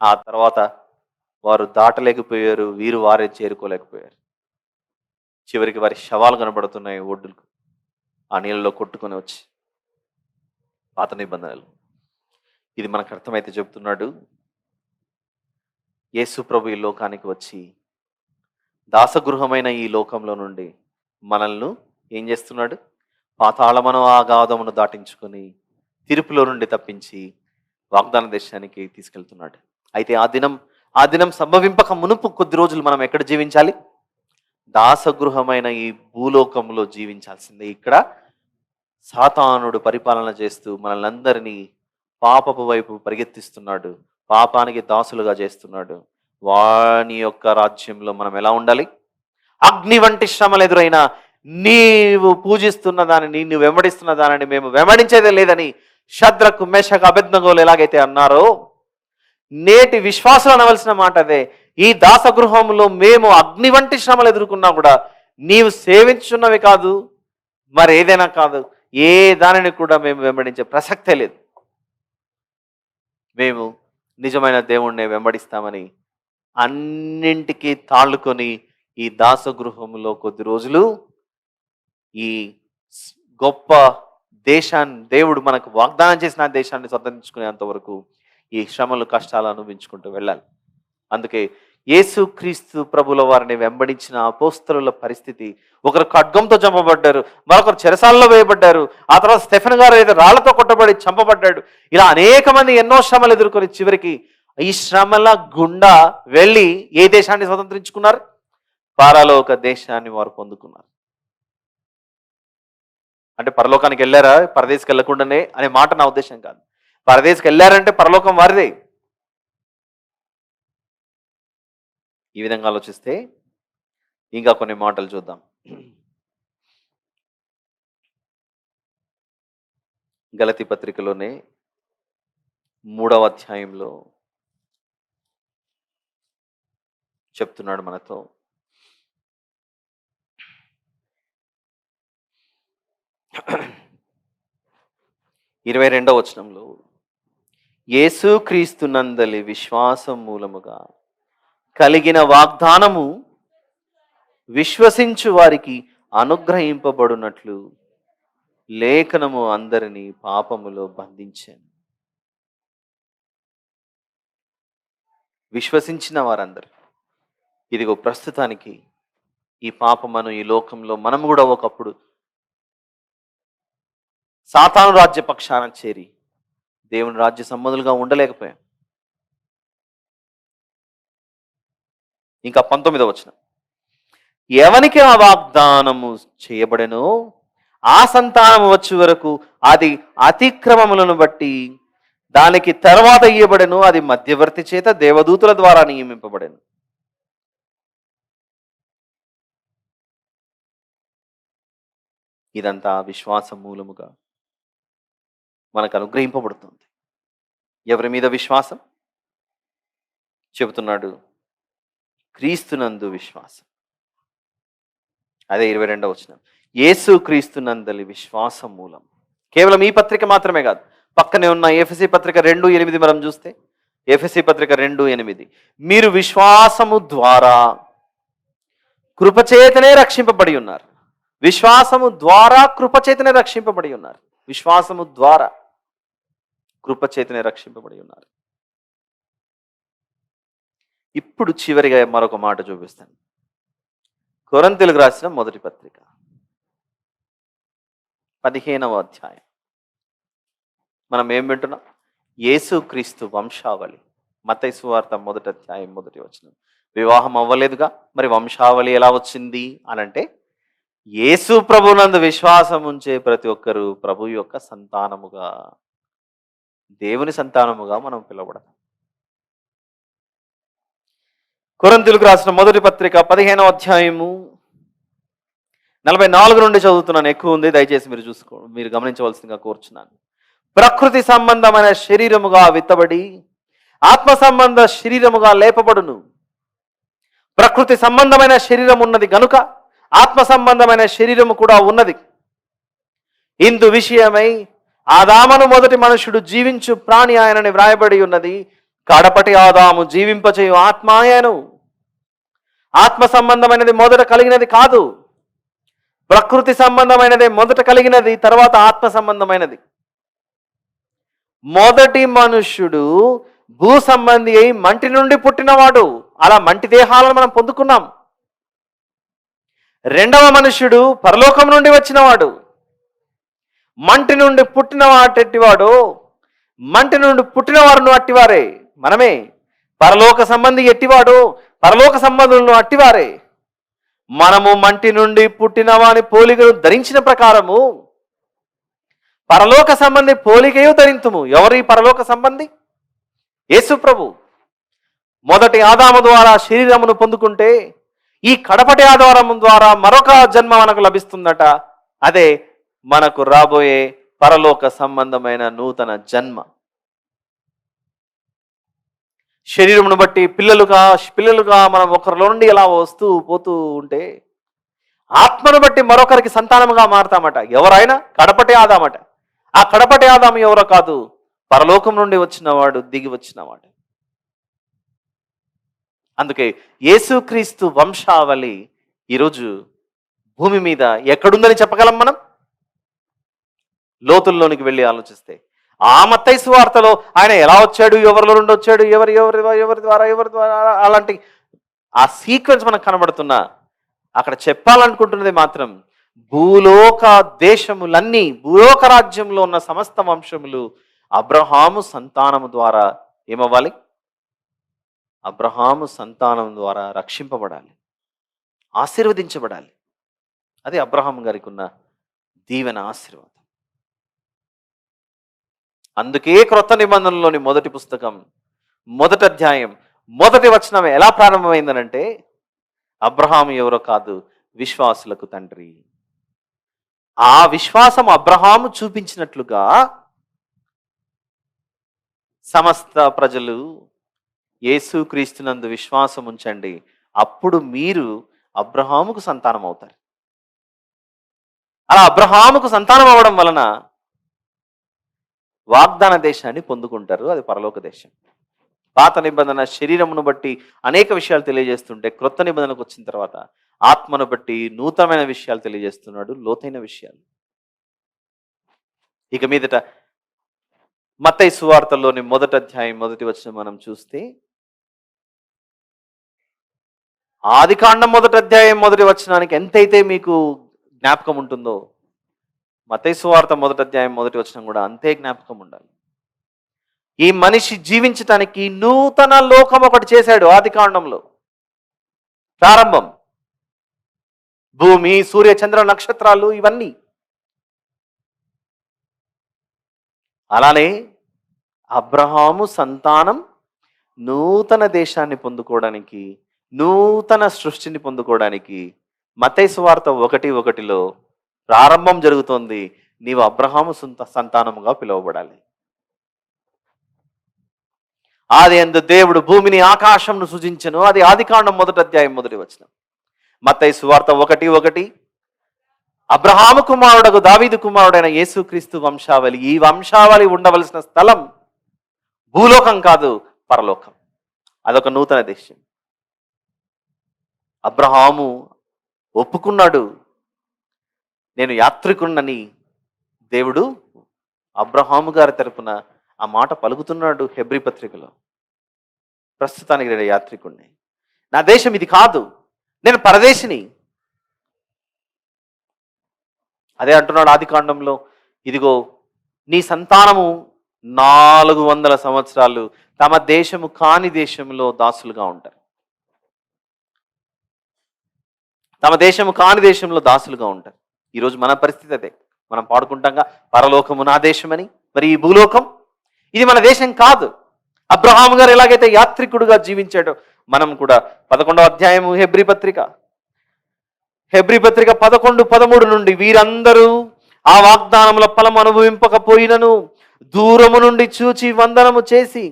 ఆ తర్వాత వారు దాటలేకపోయారు, వీరు వారే చేరుకోలేకపోయారు. చివరికి వారి శవాలు కనబడుతున్నాయి ఒడ్డుకు, ఆ నీళ్ళలో కొట్టుకొని వచ్చి. పాత నిబంధనలు. ఇది మనకు అర్థమైతే చెప్తున్నాడు, యేసు ప్రభు ఈ లోకానికి వచ్చి దాసగృహమైన ఈ లోకంలో నుండి మనల్ని ఏం చేస్తున్నాడు? పాతాళమను అగాధమును దాటించుకొని తీర్పులో నుండి తప్పించి వాగ్దాన దేశానికి తీసుకెళ్తున్నాడు. అయితే ఆ దినం సంభవింపక మునుపు కొద్ది రోజులు మనం ఎక్కడ జీవించాలి? దాసగృహమైన ఈ భూలోకంలో జీవించాల్సిందే. ఇక్కడ సాతానుడు పరిపాలన చేస్తూ మనల్ని అందరినీ పాపపు వైపు పరిగెత్తిస్తున్నాడు, పాపానికి దాసులుగా చేస్తున్నాడు. వాని యొక్క రాజ్యంలో మనం ఎలా ఉండాలి? అగ్ని వంటి శ్రమలు ఎదురైనా నీవు పూజిస్తున్న దానిని, నువ్వు వెంబడిస్తున్న దానిని మేము వెంబడించేదే లేదని శద్రకు మేషకు అబేద్నెగోలు ఎలాగైతే అన్నారో, నేటి విశ్వాసులు అనవలసిన మాట అదే. ఈ దాసగృహంలో మేము అగ్ని వంటి శ్రమలు ఎదుర్కొన్నా కూడా నీవు సేవించున్నవి కాదు, మరి ఏదైనా కాదు, ఏ దానిని కూడా మేము వెంబడించే ప్రసక్తే లేదు. మేము నిజమైన దేవుణ్ణి వెంబడిస్తామని అన్నింటికీ తాళ్ళుకొని ఈ దాసగృహంలో కొద్ది రోజులు ఈ గొప్ప దేశాన్ని, దేవుడు మనకు వాగ్దానం చేసిన దేశాన్ని స్వతంత్రించుకునేంత వరకు ఈ శ్రమలు, కష్టాలు అనుభవించుకుంటూ వెళ్ళాలి. అందుకే యేసుక్రీస్తు ప్రభుల వారిని వెంబడించిన అపోస్తలుల పరిస్థితి, ఒకరు ఖడ్గంతో చంపబడ్డారు, మరొకరు చెరసాలలో వేయబడ్డారు, ఆ తర్వాత స్టెఫెన్ గారు ఏదో రాళ్లతో కొట్టబడి చంపబడ్డాడు. ఇలా అనేక మంది ఎన్నో శ్రమలు ఎదుర్కొని చివరికి ఈ శ్రమల గుండా వెళ్ళి ఏ దేశాన్ని స్వతంత్రించుకున్నారు? పరలోక దేశాన్ని వారు పొందుకున్నారు. అంటే పరలోకానికి వెళ్ళారా, పరదేశకి వెళ్ళకుండానే అనే మాట నా ఉద్దేశం కాదు. పరదేశకి వెళ్ళారంటే పరలోకం వారిదే. ఈ విధంగా ఆలోచిస్తే ఇంకా కొన్ని మాటలు చూద్దాం. గలతీ పత్రికలోనే 3వ అధ్యాయంలో చెప్తున్నాడు మనతో. 22వ వచనంలో, యేసుక్రీస్తునందలి విశ్వాసం మూలముగా కలిగిన వాగ్దానము విశ్వసించు వారికి అనుగ్రహింపబడినట్లు లేఖనము అందరినీ పాపములో బంధించాను. విశ్వసించిన వారందరూ, ఇదిగో ప్రస్తుతానికి ఈ పాపమను ఈ లోకంలో మనం కూడా ఒకప్పుడు సాతాను రాజ్య పక్షాన చేరి దేవుని రాజ్య సంబంధులుగా ఉండలేకపోయాం. ఇంకా 19వ వచనం, ఎవనికి ఆ వాగ్దానము చేయబడెనో ఆ సంతానము వచ్చే వరకు అది అతిక్రమములను బట్టి దానికి తర్వాత ఇయ్యబడెను, అది మధ్యవర్తి చేత దేవదూతుల ద్వారా నియమింపబడెను. ఇదంతా విశ్వాసం మూలముగా మనకు అనుగ్రహింపబడుతుంది. ఎవరి మీద విశ్వాసం? చెబుతున్నాడు, క్రీస్తునందు విశ్వాసం. అదే 22వ వచనం, యేసు క్రీస్తునందలి విశ్వాసం మూలం. కేవలం ఈ పత్రిక మాత్రమే కాదు, పక్కనే ఉన్న ఎఫెసీ పత్రిక 2:8 మనం చూస్తే, ఎఫెసీ పత్రిక 2:8, మీరు విశ్వాసము ద్వారా కృపచేతనే రక్షింపబడి ఉన్నారు. విశ్వాసము ద్వారా కృపచేతనే రక్షింపబడి ఉన్నారు. విశ్వాసము ద్వారా కృపచేతనే రక్షింపబడి ఉన్నారు. ఇప్పుడు చివరిగా మరొక మాట చూపిస్తాను. కొరింథీయులకు రాసిన మొదటి పత్రిక 15వ అధ్యాయం. మనం ఏం వింటున్నాం? యేసుక్రీస్తు వంశావళి. మత్తయి సువార్త 1 అధ్యాయం 1 వచనం. వివాహం అవ్వలేదుగా, మరి వంశావళి ఎలా వచ్చింది అనంటే, యేసు ప్రభునందు విశ్వాసం ఉంచే ప్రతి ఒక్కరూ ప్రభు యొక్క సంతానముగా, దేవుని సంతానముగా మనం పిలువబడతాం. కొరింథీయులకు రాసిన మొదటి పత్రిక 15వ అధ్యాయము 44 నుండి చదువుతున్నాను. ఎక్కువ ఉంది, దయచేసి మీరు గమనించవలసిందిగా కోరుచున్నాను. ప్రకృతి సంబంధమైన శరీరముగా విత్తబడి ఆత్మ సంబంధ శరీరముగా లేపబడును. ప్రకృతి సంబంధమైన శరీరం ఉన్నది గనుక ఆత్మ సంబంధమైన శరీరము కూడా ఉన్నది. ఇందు విషయమై ఆదామును మొదటి మనుషుడు జీవించు ప్రాణి ఆయనని వ్రాయబడి ఉన్నది. కడపటి ఆదాము జీవింపచేయు ఆత్మ ఆయను. ఆత్మ సంబంధమైనది మొదట కలిగినది కాదు, ప్రకృతి సంబంధమైనదే మొదట కలిగినది, తర్వాత ఆత్మ సంబంధమైనది. మొదటి మనుష్యుడు భూ సంబంధి అయి మంటి నుండి పుట్టినవాడు. అలా మంటి దేహాలను మనం పొందుకున్నాం. రెండవ మనుష్యుడు పరలోకం నుండి వచ్చినవాడు. మంటి నుండి పుట్టిన వాటెట్టివాడు, మంటి నుండి పుట్టిన వారును అట్టివారే మనమే. పరలోక సంబంధి ఎట్టివాడు, పరలోక సంబంధులను అట్టివారే. మనము మంటి నుండి పుట్టిన వాని పోలికను ధరించిన ప్రకారము పరలోక సంబంధి పోలికయు ధరింతుము. ఎవరు ఈ పరలోక సంబంధి? యేసు ప్రభు. మొదటి ఆదాము ద్వారా శరీరమును పొందుకుంటే ఈ కడపటి ఆధారము ద్వారా మరొక జన్మ మనకు లభిస్తుందట. అదే మనకు రాబోయే పరలోక సంబంధమైన నూతన జన్మ. శరీరమును బట్టి పిల్లలుగా మనం ఒకరిలో నుండి ఎలా వస్తూ పోతూ ఉంటే, ఆత్మను బట్టి మరొకరికి సంతానముగా మారతామట. ఎవరైనా కడపటి ఆదామట. ఆ కడపటి ఆదాము ఎవరో కాదు, పరలోకం నుండి వచ్చినవాడు, దిగి వచ్చినవాడు. అందుకే యేసుక్రీస్తు వంశావళి ఈరోజు భూమి మీద ఎక్కడుందని చెప్పగలం మనం? లోతుల్లోనికి వెళ్ళి ఆలోచిస్తే ఆ మత్తయి సువార్తలో ఆయన ఎలా వచ్చాడు, ఎవరిలో నుండి వచ్చాడు, ఎవరి ద్వారా అలాంటి ఆ సీక్వెన్స్ మనకు కనబడుతున్నా, అక్కడ చెప్పాలనుకుంటున్నది మాత్రం భూలోక దేశములన్నీ, భూలోక రాజ్యంలో ఉన్న సమస్త వంశములు అబ్రహాము సంతానము ద్వారా ఏమవ్వాలి? అబ్రహాము సంతానం ద్వారా రక్షింపబడాలి, ఆశీర్వదించబడాలి. అది అబ్రహాం గారికి ఉన్న దీవెన, ఆశీర్వాదం. అందుకే క్రొత్త నిబంధనలోని మొదటి పుస్తకం 1వ అధ్యాయం 1వ వచనం ఎలా ప్రారంభమైందనంటే, అబ్రహాము ఎవరో కాదు, విశ్వాసులకు తండ్రి. ఆ విశ్వాసం అబ్రహాము చూపించినట్లుగా సమస్త ప్రజలు యేసుక్రీస్తునందు విశ్వాసం ఉంచండి, అప్పుడు మీరు అబ్రహాముకు సంతానం అవుతారు. అలా అబ్రహాముకు సంతానం అవ్వడం వలన వాగ్దాన దేశాన్ని పొందుకుంటారు. అది పరలోక దేశం. పాత నిబంధన శరీరమును బట్టి అనేక విషయాలు తెలియజేస్తుంటే, క్రొత్త నిబంధనకు వచ్చిన తర్వాత ఆత్మను బట్టి నూతనమైన విషయాలు తెలియజేస్తున్నాడు, లోతైన విషయాలు. ఇక మీదట మత్తయి సువార్తలోని 1వ అధ్యాయం 1వ వచనం మనం చూస్తే, ఆదికాండం 1వ అధ్యాయం 1వ వచనానికి ఎంతైతే మీకు జ్ఞాపకం ఉంటుందో, మత్తయి సువార్త 1వ అధ్యాయం 1వ వచనం కూడా అంతే జ్ఞాపకం ఉండాలి. ఈ మనిషి జీవించటానికి నూతన లోకం ఒకటి చేశాడు. ఆదికాండంలో ప్రారంభం, భూమి, సూర్య, చంద్ర, నక్షత్రాలు, ఇవన్నీ. అలానే అబ్రహాము సంతానం నూతన దేశాన్ని పొందుకోవడానికి, నూతన సృష్టిని పొందుకోవడానికి మత్తయి సువార్త 1:1లో ప్రారంభం జరుగుతోంది. నీవు అబ్రహాము సంతానముగా పిలువబడాలి. ఆదియందు దేవుడు భూమిని ఆకాశంను సృజించెను. అది ఆదికాండం 1వ అధ్యాయం 1వ వచనం. మత్తయి సువార్త 1:1 అబ్రహాము కుమారుడకు దావీదు కుమారుడైన యేసుక్రీస్తు వంశావళి. ఈ వంశావళి ఉండవలసిన స్థలం భూలోకం కాదు, పరలోకం. అదొక నూతన దేశం. అబ్రహాము ఒప్పుకున్నాడు, నేను యాత్రికుణ్ణని. దేవుడు అబ్రహాము గారి తరపున ఆ మాట పలుకుతున్నాడు హెబ్రీ పత్రికలో. ప్రస్తుతానికి నేను యాత్రికుణ్ణి, నా దేశం ఇది కాదు, నేను పరదేశిని. అదే అంటున్నాడు ఆదికాండంలో, ఇదిగో నీ సంతానము 400 సంవత్సరాలు తమ దేశము కాని దేశంలో దాసులుగా ఉంటారు. తమ దేశము కాని దేశంలో దాసులుగా ఉంటారు. ఈరోజు మన పరిస్థితి అదే. మనం పాడుకుంటాంగా పరలోకము నా దేశమని. మరి ఈ భూలోకం ఇది మన దేశం కాదు. అబ్రహాము గారు ఎలాగైతే యాత్రికుడుగా జీవించాడో మనం కూడా 11వ అధ్యాయము హెబ్రీ పత్రిక 11, 13 నుండి వీరందరూ ఆ వాగ్దానముల ఫలం అనుభవింపకపోయినను దూరము నుండి చూచి వందనము చేసి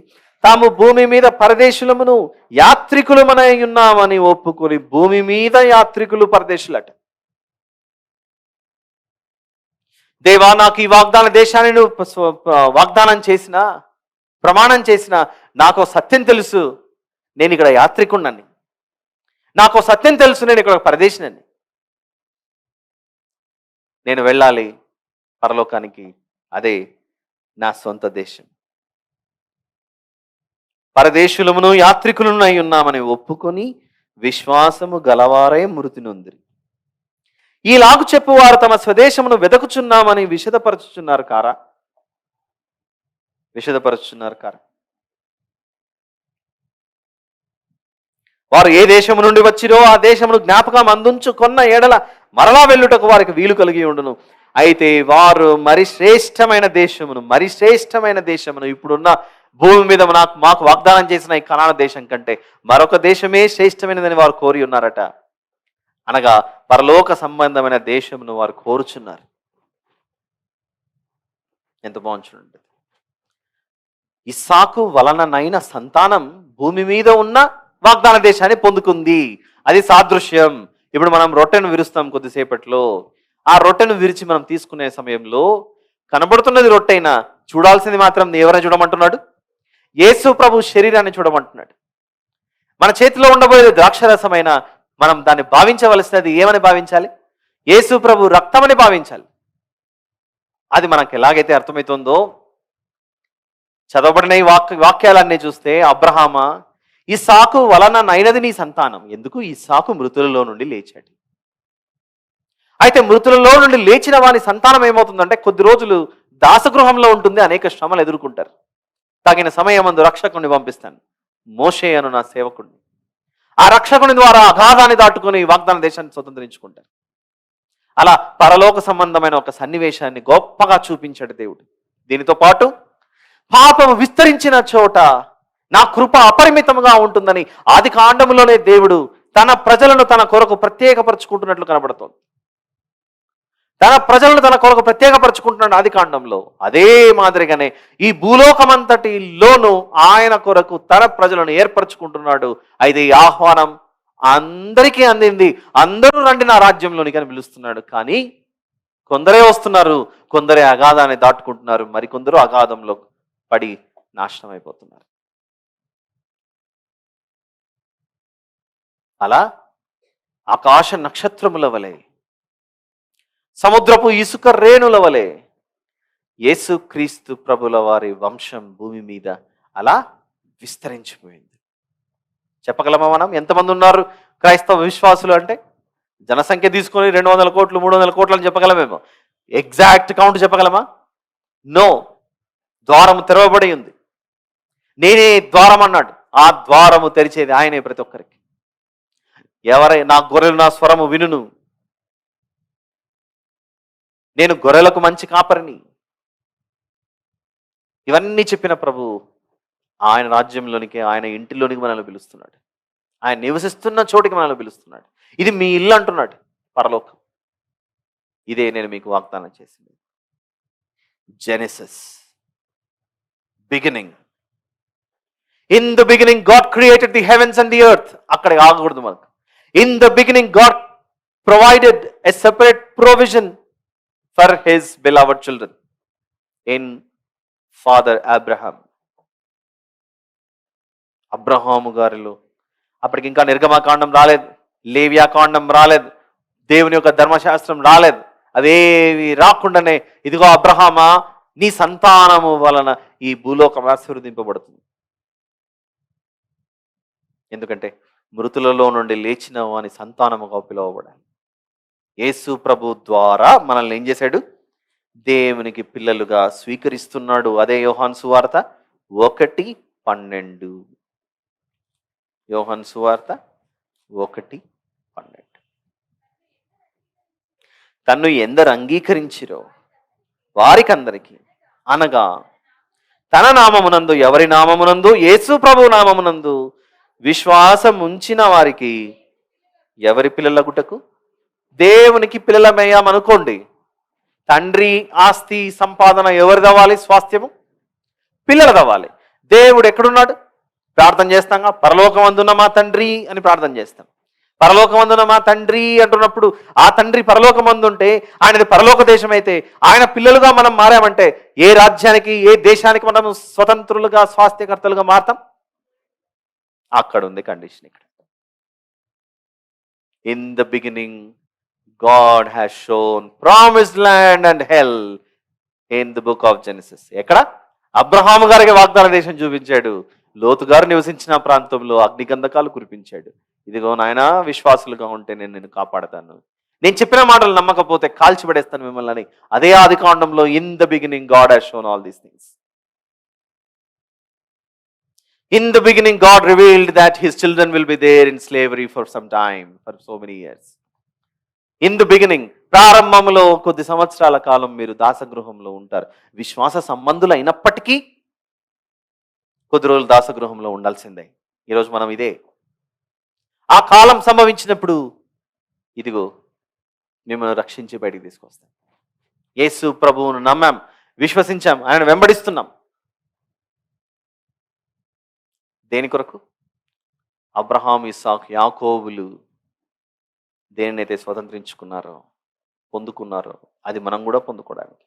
తాము భూమి మీద పరదేశులమును యాత్రికులమనై ఉన్నామని ఒప్పుకొని, భూమి మీద యాత్రికులు పరదేశులట. దేవా, నాకు ఈ వాగ్దాన దేశాన్ని నువ్వు వాగ్దానం చేసిన, ప్రమాణం చేసిన, నాకు సత్యం తెలుసు, నేను ఇక్కడ యాత్రికుణ్ణని. నాకు సత్యం తెలుసు, నేను ఇక్కడ పరదేశినని. నేను వెళ్ళాలి పరలోకానికి, అదే నా సొంత దేశం. పరదేశులమును యాత్రికులను అయి ఉన్నామని ఒప్పుకొని విశ్వాసము గలవారే మృతి నొందిరి. ఈలాగు చెప్పువారు తమ స్వదేశమును వెదకుచున్నామని విషదపరచుచున్నారు కారా? వారు ఏ దేశము నుండి వచ్చిరో ఆ దేశమును జ్ఞాపకం అందించుకొన్న ఎడల మరలా వెళ్ళుటకు వారికి వీలు కలిగి ఉండును. అయితే వారు మరి శ్రేష్టమైన దేశమును ఇప్పుడున్న భూమి మీద మాకు వాగ్దానం చేసిన ఈ కనాన దేశం కంటే మరొక దేశమే శ్రేష్టమైనదని వారు కోరి ఉన్నారట. అనగా పరలోక సంబంధమైన దేశమును వారు కోరుచున్నారు. ఎంత బాగుంటుంది. ఇస్సాకు వలననైన సంతానం భూమి మీద ఉన్న వాగ్దాన దేశాన్ని పొందుకుంది. అది సాదృశ్యం. ఇప్పుడు మనం రొట్టెను విరుస్తాం కొద్దిసేపట్లో. ఆ రొట్టెను విరిచి మనం తీసుకునే సమయంలో కనబడుతున్నది రొట్టెైనా, చూడాల్సింది మాత్రం ఎవరైనా చూడమంటున్నాడు? యేసు ప్రభు శరీరాన్ని చూడమంటున్నాడు. మన చేతిలో ఉండబోయేది ద్రాక్షరసమైన మనం దాన్ని భావించవలసినది ఏమని భావించాలి? యేసు ప్రభు రక్తమని భావించాలి. అది మనకు ఎలాగైతే అర్థమవుతుందో చదవబడిన ఈ వాక్యాలన్నీ చూస్తే, అబ్రహామా, ఇస్సాకు వలననైనది నీ సంతానం. ఎందుకు? ఇస్సాకు మృతులలో నుండి లేచాడు. అయితే మృతులలో నుండి లేచిన వాని సంతానం ఏమవుతుందంటే కొద్ది రోజులు దాసగృహంలో ఉంటుంది, అనేక శ్రమలు ఎదుర్కొంటారు. తగిన సమయమందు రక్షకుడిని పంపిస్తాను, మోషే అను నా సేవకుడిని. ఆ రక్షకుని ద్వారా అగాధాన్ని దాటుకుని వాగ్దాన దేశాన్ని స్వతంత్రించుకుంటారు. అలా పరలోక సంబంధమైన ఒక సన్నివేశాన్ని గొప్పగా చూపించాడు దేవుడు. దీనితో పాటు పాపము విస్తరించిన చోట నా కృప అపరిమితంగా ఉంటుందని ఆది కాండములోనే దేవుడు తన ప్రజలను తన కొరకు ప్రత్యేకపరచుకుంటున్నట్లు కనబడుతోంది. తన ప్రజలను తన కొరకు ప్రత్యేకపరచుకుంటున్నాడు ఆది కాండంలో. అదే మాదిరిగానే ఈ భూలోకమంతటిలోనూ ఆయన కొరకు తన ప్రజలను ఏర్పరచుకుంటున్నాడు. అయితే ఈ ఆహ్వానం అందరికీ అందింది. అందరూ రండి నా రాజ్యంలోనికి అని పిలుస్తున్నాడు. కానీ కొందరే వస్తున్నారు, కొందరే అగాధాన్ని దాటుకుంటున్నారు, మరికొందరు అగాధంలో పడి నాశనం అయిపోతున్నారు. అలా ఆకాశ నక్షత్రముల వలె, సముద్రపు ఇసుక రేణుల వలె యేసుక్రీస్తు ప్రభుల వారి వంశం భూమి మీద అలా విస్తరించిపోయింది. చెప్పగలమా మనం ఎంతమంది ఉన్నారు క్రైస్తవ విశ్వాసులు అంటే? జనసంఖ్య తీసుకొని 200 కోట్లు 300 కోట్లు అని చెప్పగలమేమో. ఎగ్జాక్ట్ కౌంట్ చెప్పగలమా? నో. ద్వారము తెరవబడి ఉంది. నేనే ద్వారం అన్నాడు. ఆ ద్వారము తెరిచేది ఆయనే ప్రతి ఒక్కరికి. నా గొర్రెలు నా స్వరము వినును, నేను గొర్రెలకు మంచి కాపరిని. ఇవన్నీ చెప్పిన ప్రభు ఆయన రాజ్యంలోనికి, ఆయన ఇంటిలోనికి మనల్ని పిలుస్తున్నాడు. ఆయన నివసిస్తున్న చోటికి మనల్ని పిలుస్తున్నాడు. ఇది మీ ఇల్లు అంటున్నాడు పరలోకం. ఇదే నేను మీకు వాగ్దానం చేసింది. Genesis beginning. In the beginning God created the heavens and the earth. అక్కడ ఆగకూడదు మనకు. In the beginning God provided a separate provision for his beloved children in father Abraham గారిలో అప్పటికి ఇంకా నిర్గమకాండం రాలేదు, లేవ్యాకాండం రాలేదు, దేవుని యొక్క ధర్మశాస్త్రం రాలేదు. అదేవి రాకుండానే ఇదిగో అబ్రహామా, నీ సంతానము వలన ఈ భూలోకం ఆశీర్వదింపబడుతుంది. ఎందుకంటే మృతులలో నుండి లేచిన వాని సంతానముగా పిలువబడాలి. యేసు ప్రభు ద్వారా మనల్ని ఏం చేశాడు? దేవునికి పిల్లలుగా స్వీకరిస్తున్నాడు. అదే యోహాను సువార్త 1 12. యోహాను సువార్త 1:12. తన్ను ఎందరు అంగీకరించిరో వారికందరికి, అనగా తన నామమునందు, ఎవరి నామమునందు? యేసు ప్రభు నామమునందు విశ్వాసం ఉంచిన వారికి. ఎవరి పిల్లలగుటకు? దేవునికి పిల్లలమయ్యామనుకోండి, తండ్రి ఆస్తి సంపాదన ఎవరిదవ్వాలి? స్వాస్థ్యము పిల్లలదవ్వాలి. దేవుడు ఎక్కడున్నాడు? ప్రార్థన చేస్తాంగా, పరలోకమందున్న మా తండ్రి అని ప్రార్థన చేస్తాం. పరలోకమందున మా తండ్రి అంటున్నప్పుడు ఆ తండ్రి పరలోకమందుంటే ఆయనది పరలోక దేశం అయితే, ఆయన పిల్లలుగా మనం మారామంటే ఏ రాజ్యానికి, ఏ దేశానికి మనం స్వతంత్రులుగా, స్వాస్థ్యకర్తలుగా మారతాం? అక్కడ ఉంది కండిషన్. ఇక్కడ in the beginning God has shown promised land and hell in the book of Genesis. ఎక్కడ? అబ్రహాము గారికి వాగ్దాన దేశం చూపించాడు. లోతు గారు నివసించిన ప్రాంతంలో అగ్నిగంధకాలు కురిపించాడు. ఇదిగో నాయన, విశ్వాసులుగా ఉంటే నేను నిన్ను కాపాడతాను, నేను చెప్పిన మాటలు నమ్మకపోతే కాల్చిపడేస్తాను మిమ్మల్ని అని. అదే ఆది కాండంలో in the beginning God has shown all these things. In the beginning God revealed that his children will be there in slavery for some time, for so many years. In the beginning, ప్రారంభంలో కొద్ది సంవత్సరాల కాలం మీరు దాసగృహంలో ఉంటారు. విశ్వాస సంబంధులు అయినప్పటికీ కొద్ది రోజులు దాసగృహంలో ఉండాల్సిందే. ఈరోజు మనం ఇదే. ఆ కాలం సంభవించినప్పుడు ఇదిగో మిమ్మల్ని రక్షించి బయటికి తీసుకొస్తాం. యేసు ప్రభువును నమ్మాం, విశ్వసించాం, ఆయన వెంబడిస్తున్నాం. దేని కొరకు? అబ్రహాం, ఇస్సాకు, యాకోబులు దేనినైతే స్వతంత్రించుకున్నారో, పొందుకున్నారో, అది మనం కూడా పొందుకోవడానికి.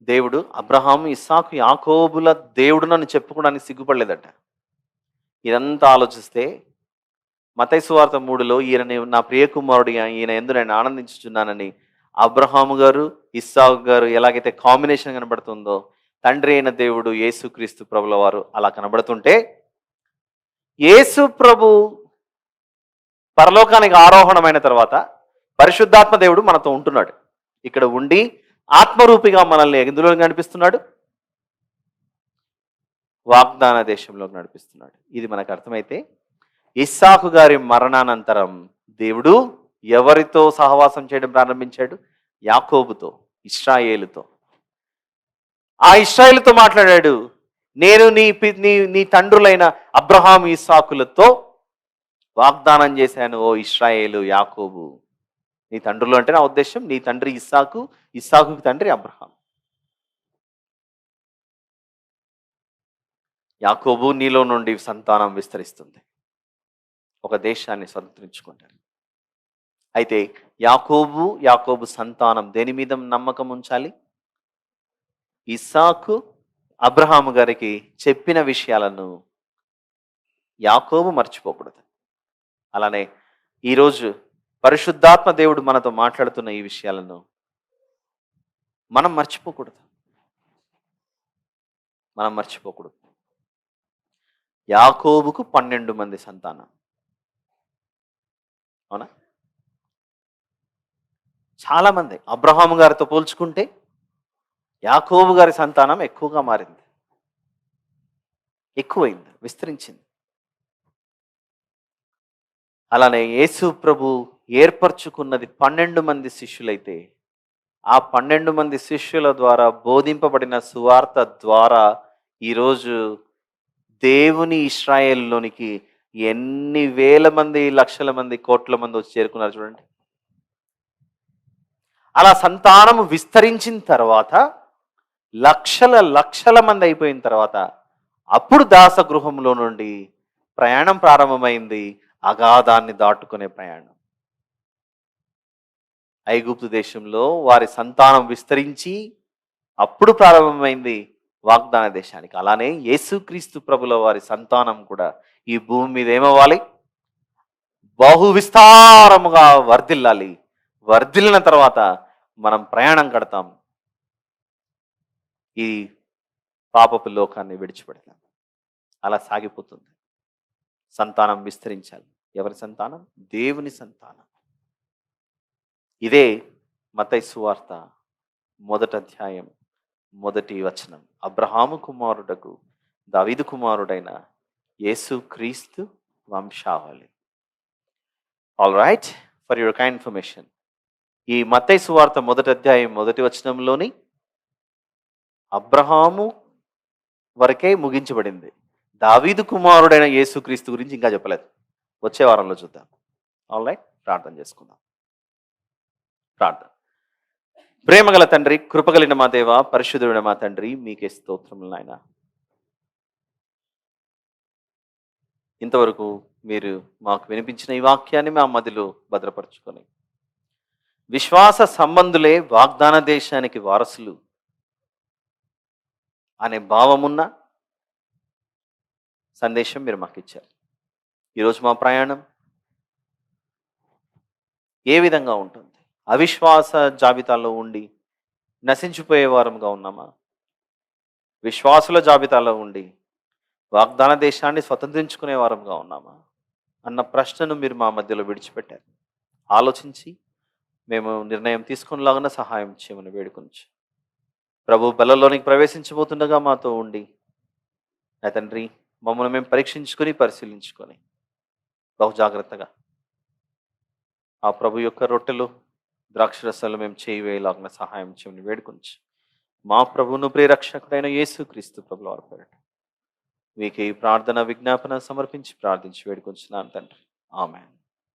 దేవుడు అబ్రహాము, ఇస్సాకు, యాకోబుల దేవుడు నన్ను చెప్పుకోవడానికి సిగ్గుపడలేదట. ఇదంతా ఆలోచిస్తే మత్తయి సువార్త 3లో ఈయన నా ప్రియకుమారుడు, ఈయన యందు నేను ఆనందించుచున్నానని అబ్రహాము గారు, ఇస్సాకు గారు ఎలాగైతే కాంబినేషన్ కనబడుతుందో, తండ్రి అయిన దేవుడు యేసుక్రీస్తు ప్రభుల వారు అలా కనబడుతుంటే, యేసు ప్రభు పరలోకానికి ఆరోహణమైన తర్వాత పరిశుద్ధాత్మ దేవుడు మనతో ఉంటున్నాడు. ఇక్కడ ఉండి ఆత్మరూపిగా మనల్ని ఎందులో నడిపిస్తున్నాడు? వాగ్దాన దేశంలోకి నడిపిస్తున్నాడు. ఇది మనకు అర్థమైతే, ఇస్సాకు గారి మరణానంతరం దేవుడు ఎవరితో సహవాసం చేయడం ప్రారంభించాడు? యాకోబుతో, ఇశ్రాయేలుతో. ఆ ఇశ్రాయేలుతో మాట్లాడాడు, నేను నీ తండ్రులైన అబ్రహాము, ఇస్సాకులతో వాగ్దానం చేశాను, ఓ ఇశ్రాయేలు, యాకోబు. నీ తండ్రులు అంటే నా ఉద్దేశం నీ తండ్రి ఇస్సాకు, ఇస్సాకుకి తండ్రి అబ్రహాం. యాకోబు, నీలో నుండి సంతానం విస్తరిస్తుంది, ఒక దేశాన్ని స్వతంత్రించుకుంటారు. అయితే యాకోబు సంతానం దేని మీద నమ్మకం ఉంచాలి? ఇస్సాకు, అబ్రహాము గారికి చెప్పిన విషయాలను యాకోబు మర్చిపోకూడదు. అలానే ఈరోజు పరిశుద్ధాత్మ దేవుడు మనతో మాట్లాడుతున్న ఈ విషయాలను మనం మర్చిపోకూడదు. యాకోబుకు 12 మంది సంతానం. అవునా? చాలా మంది. అబ్రహాము గారితో పోల్చుకుంటే యాకోబు గారి సంతానం ఎక్కువగా మారింది, ఎక్కువైంది, విస్తరించింది. అలానే యేసు ప్రభు ఏర్పరచుకున్నది 12 మంది శిష్యులైతే, ఆ 12 మంది శిష్యుల ద్వారా బోధింపబడిన సువార్త ద్వారా ఈరోజు దేవుని ఇశ్రాయేలులోనికి ఎన్ని వేల మంది, లక్షల మంది, కోట్ల మంది వచ్చి చేరుకున్నారు చూడండి. అలా సంతానము విస్తరించిన తర్వాత, లక్షల మంది అయిపోయిన తర్వాత, అప్పుడు దాసగృహంలో నుండి ప్రయాణం ప్రారంభమైంది, అగాధాన్ని దాటుకునే ప్రయాణం. ఐగుప్తు దేశంలో వారి సంతానం విస్తరించి అప్పుడు ప్రారంభమైంది వాగ్దాన దేశానికి. అలానే యేసుక్రీస్తు ప్రభుల వారి సంతానం కూడా ఈ భూమి మీద ఏమవ్వాలి? బహు విస్తారముగా వర్ధిల్లాలి. వర్ధిల్లిన తర్వాత మనం ప్రయాణం కడతాం, ఈ పాపపు లోకాన్ని విడిచిపెడతాం. అలా సాగిపోతుంది. సంతానం విస్తరించాలి. ఎవరి సంతానం? దేవుని సంతానం. ఇదే మత్తయి సువార్త మొదటి అధ్యాయం మొదటి వచనం. అబ్రహాము కుమారుడకు దావీదు కుమారుడైన యేసు క్రీస్తు వంశావళి. All right, for your kind information, ఈ మత్తయి సువార్త మొదటి అధ్యాయం మొదటి వచనంలోని అబ్రహాము వరకే ముగించబడింది. దావీదు కుమారుడైన యేసుక్రీస్తు గురించి ఇంకా చెప్పలేదు. వచ్చే వారంలో చూద్దాం. ఆల్ రైట్, ప్రార్థన చేసుకుందాం. ప్రార్థన. ప్రేమగల తండ్రి, కృపగలిగిన మా దేవ, పరిశుద్ధుడైన మా తండ్రి, మీకే స్తోత్రములు నాయన. ఇంతవరకు మీరు మాకు వినిపించిన ఈ వాక్యాన్ని మా మదిలో భద్రపరుచుకొని విశ్వాస సంబంధులే వాగ్దాన దేశానికి వారసులు అనే భావమున్న సందేశం మీరు మాకు ఇచ్చారు. ఈరోజు మా ప్రయాణం ఏ విధంగా ఉంటుంది? అవిశ్వాస జాబితాలో ఉండి నశించిపోయే వారంగా ఉన్నామా? విశ్వాసుల జాబితాలో ఉండి వాగ్దాన దేశాన్ని స్వతంత్రించుకునే వారంగా ఉన్నామా అన్న ప్రశ్నను మీరు మా మధ్యలో విడిచిపెట్టారు. ఆలోచించి మేము నిర్ణయం తీసుకునేలాగా సహాయం చేయమని వేడుకొంచు. ప్రభు బలలోనికి ప్రవేశించబోతుండగా మాతో ఉండి నా తండ్రి, మమ్మల్ని మేము పరీక్షించుకొని పరిశీలించుకొని బహు జాగ్రత్తగా ఆ ప్రభు యొక్క రొట్టెలు ద్రాక్షరసాలు మేము చేయి వేయలాగిన సహాయం చేయమని వేడుకొంచు. మా ప్రభువును ప్రియరక్షకుడైన యేసు క్రీస్తు ప్రభుల వారి పేరిట మీకు ఈ ప్రార్థన విజ్ఞాపన సమర్పించి ప్రార్థించి వేడుకొంచున్నాను తండ్రి. ఆమేన్.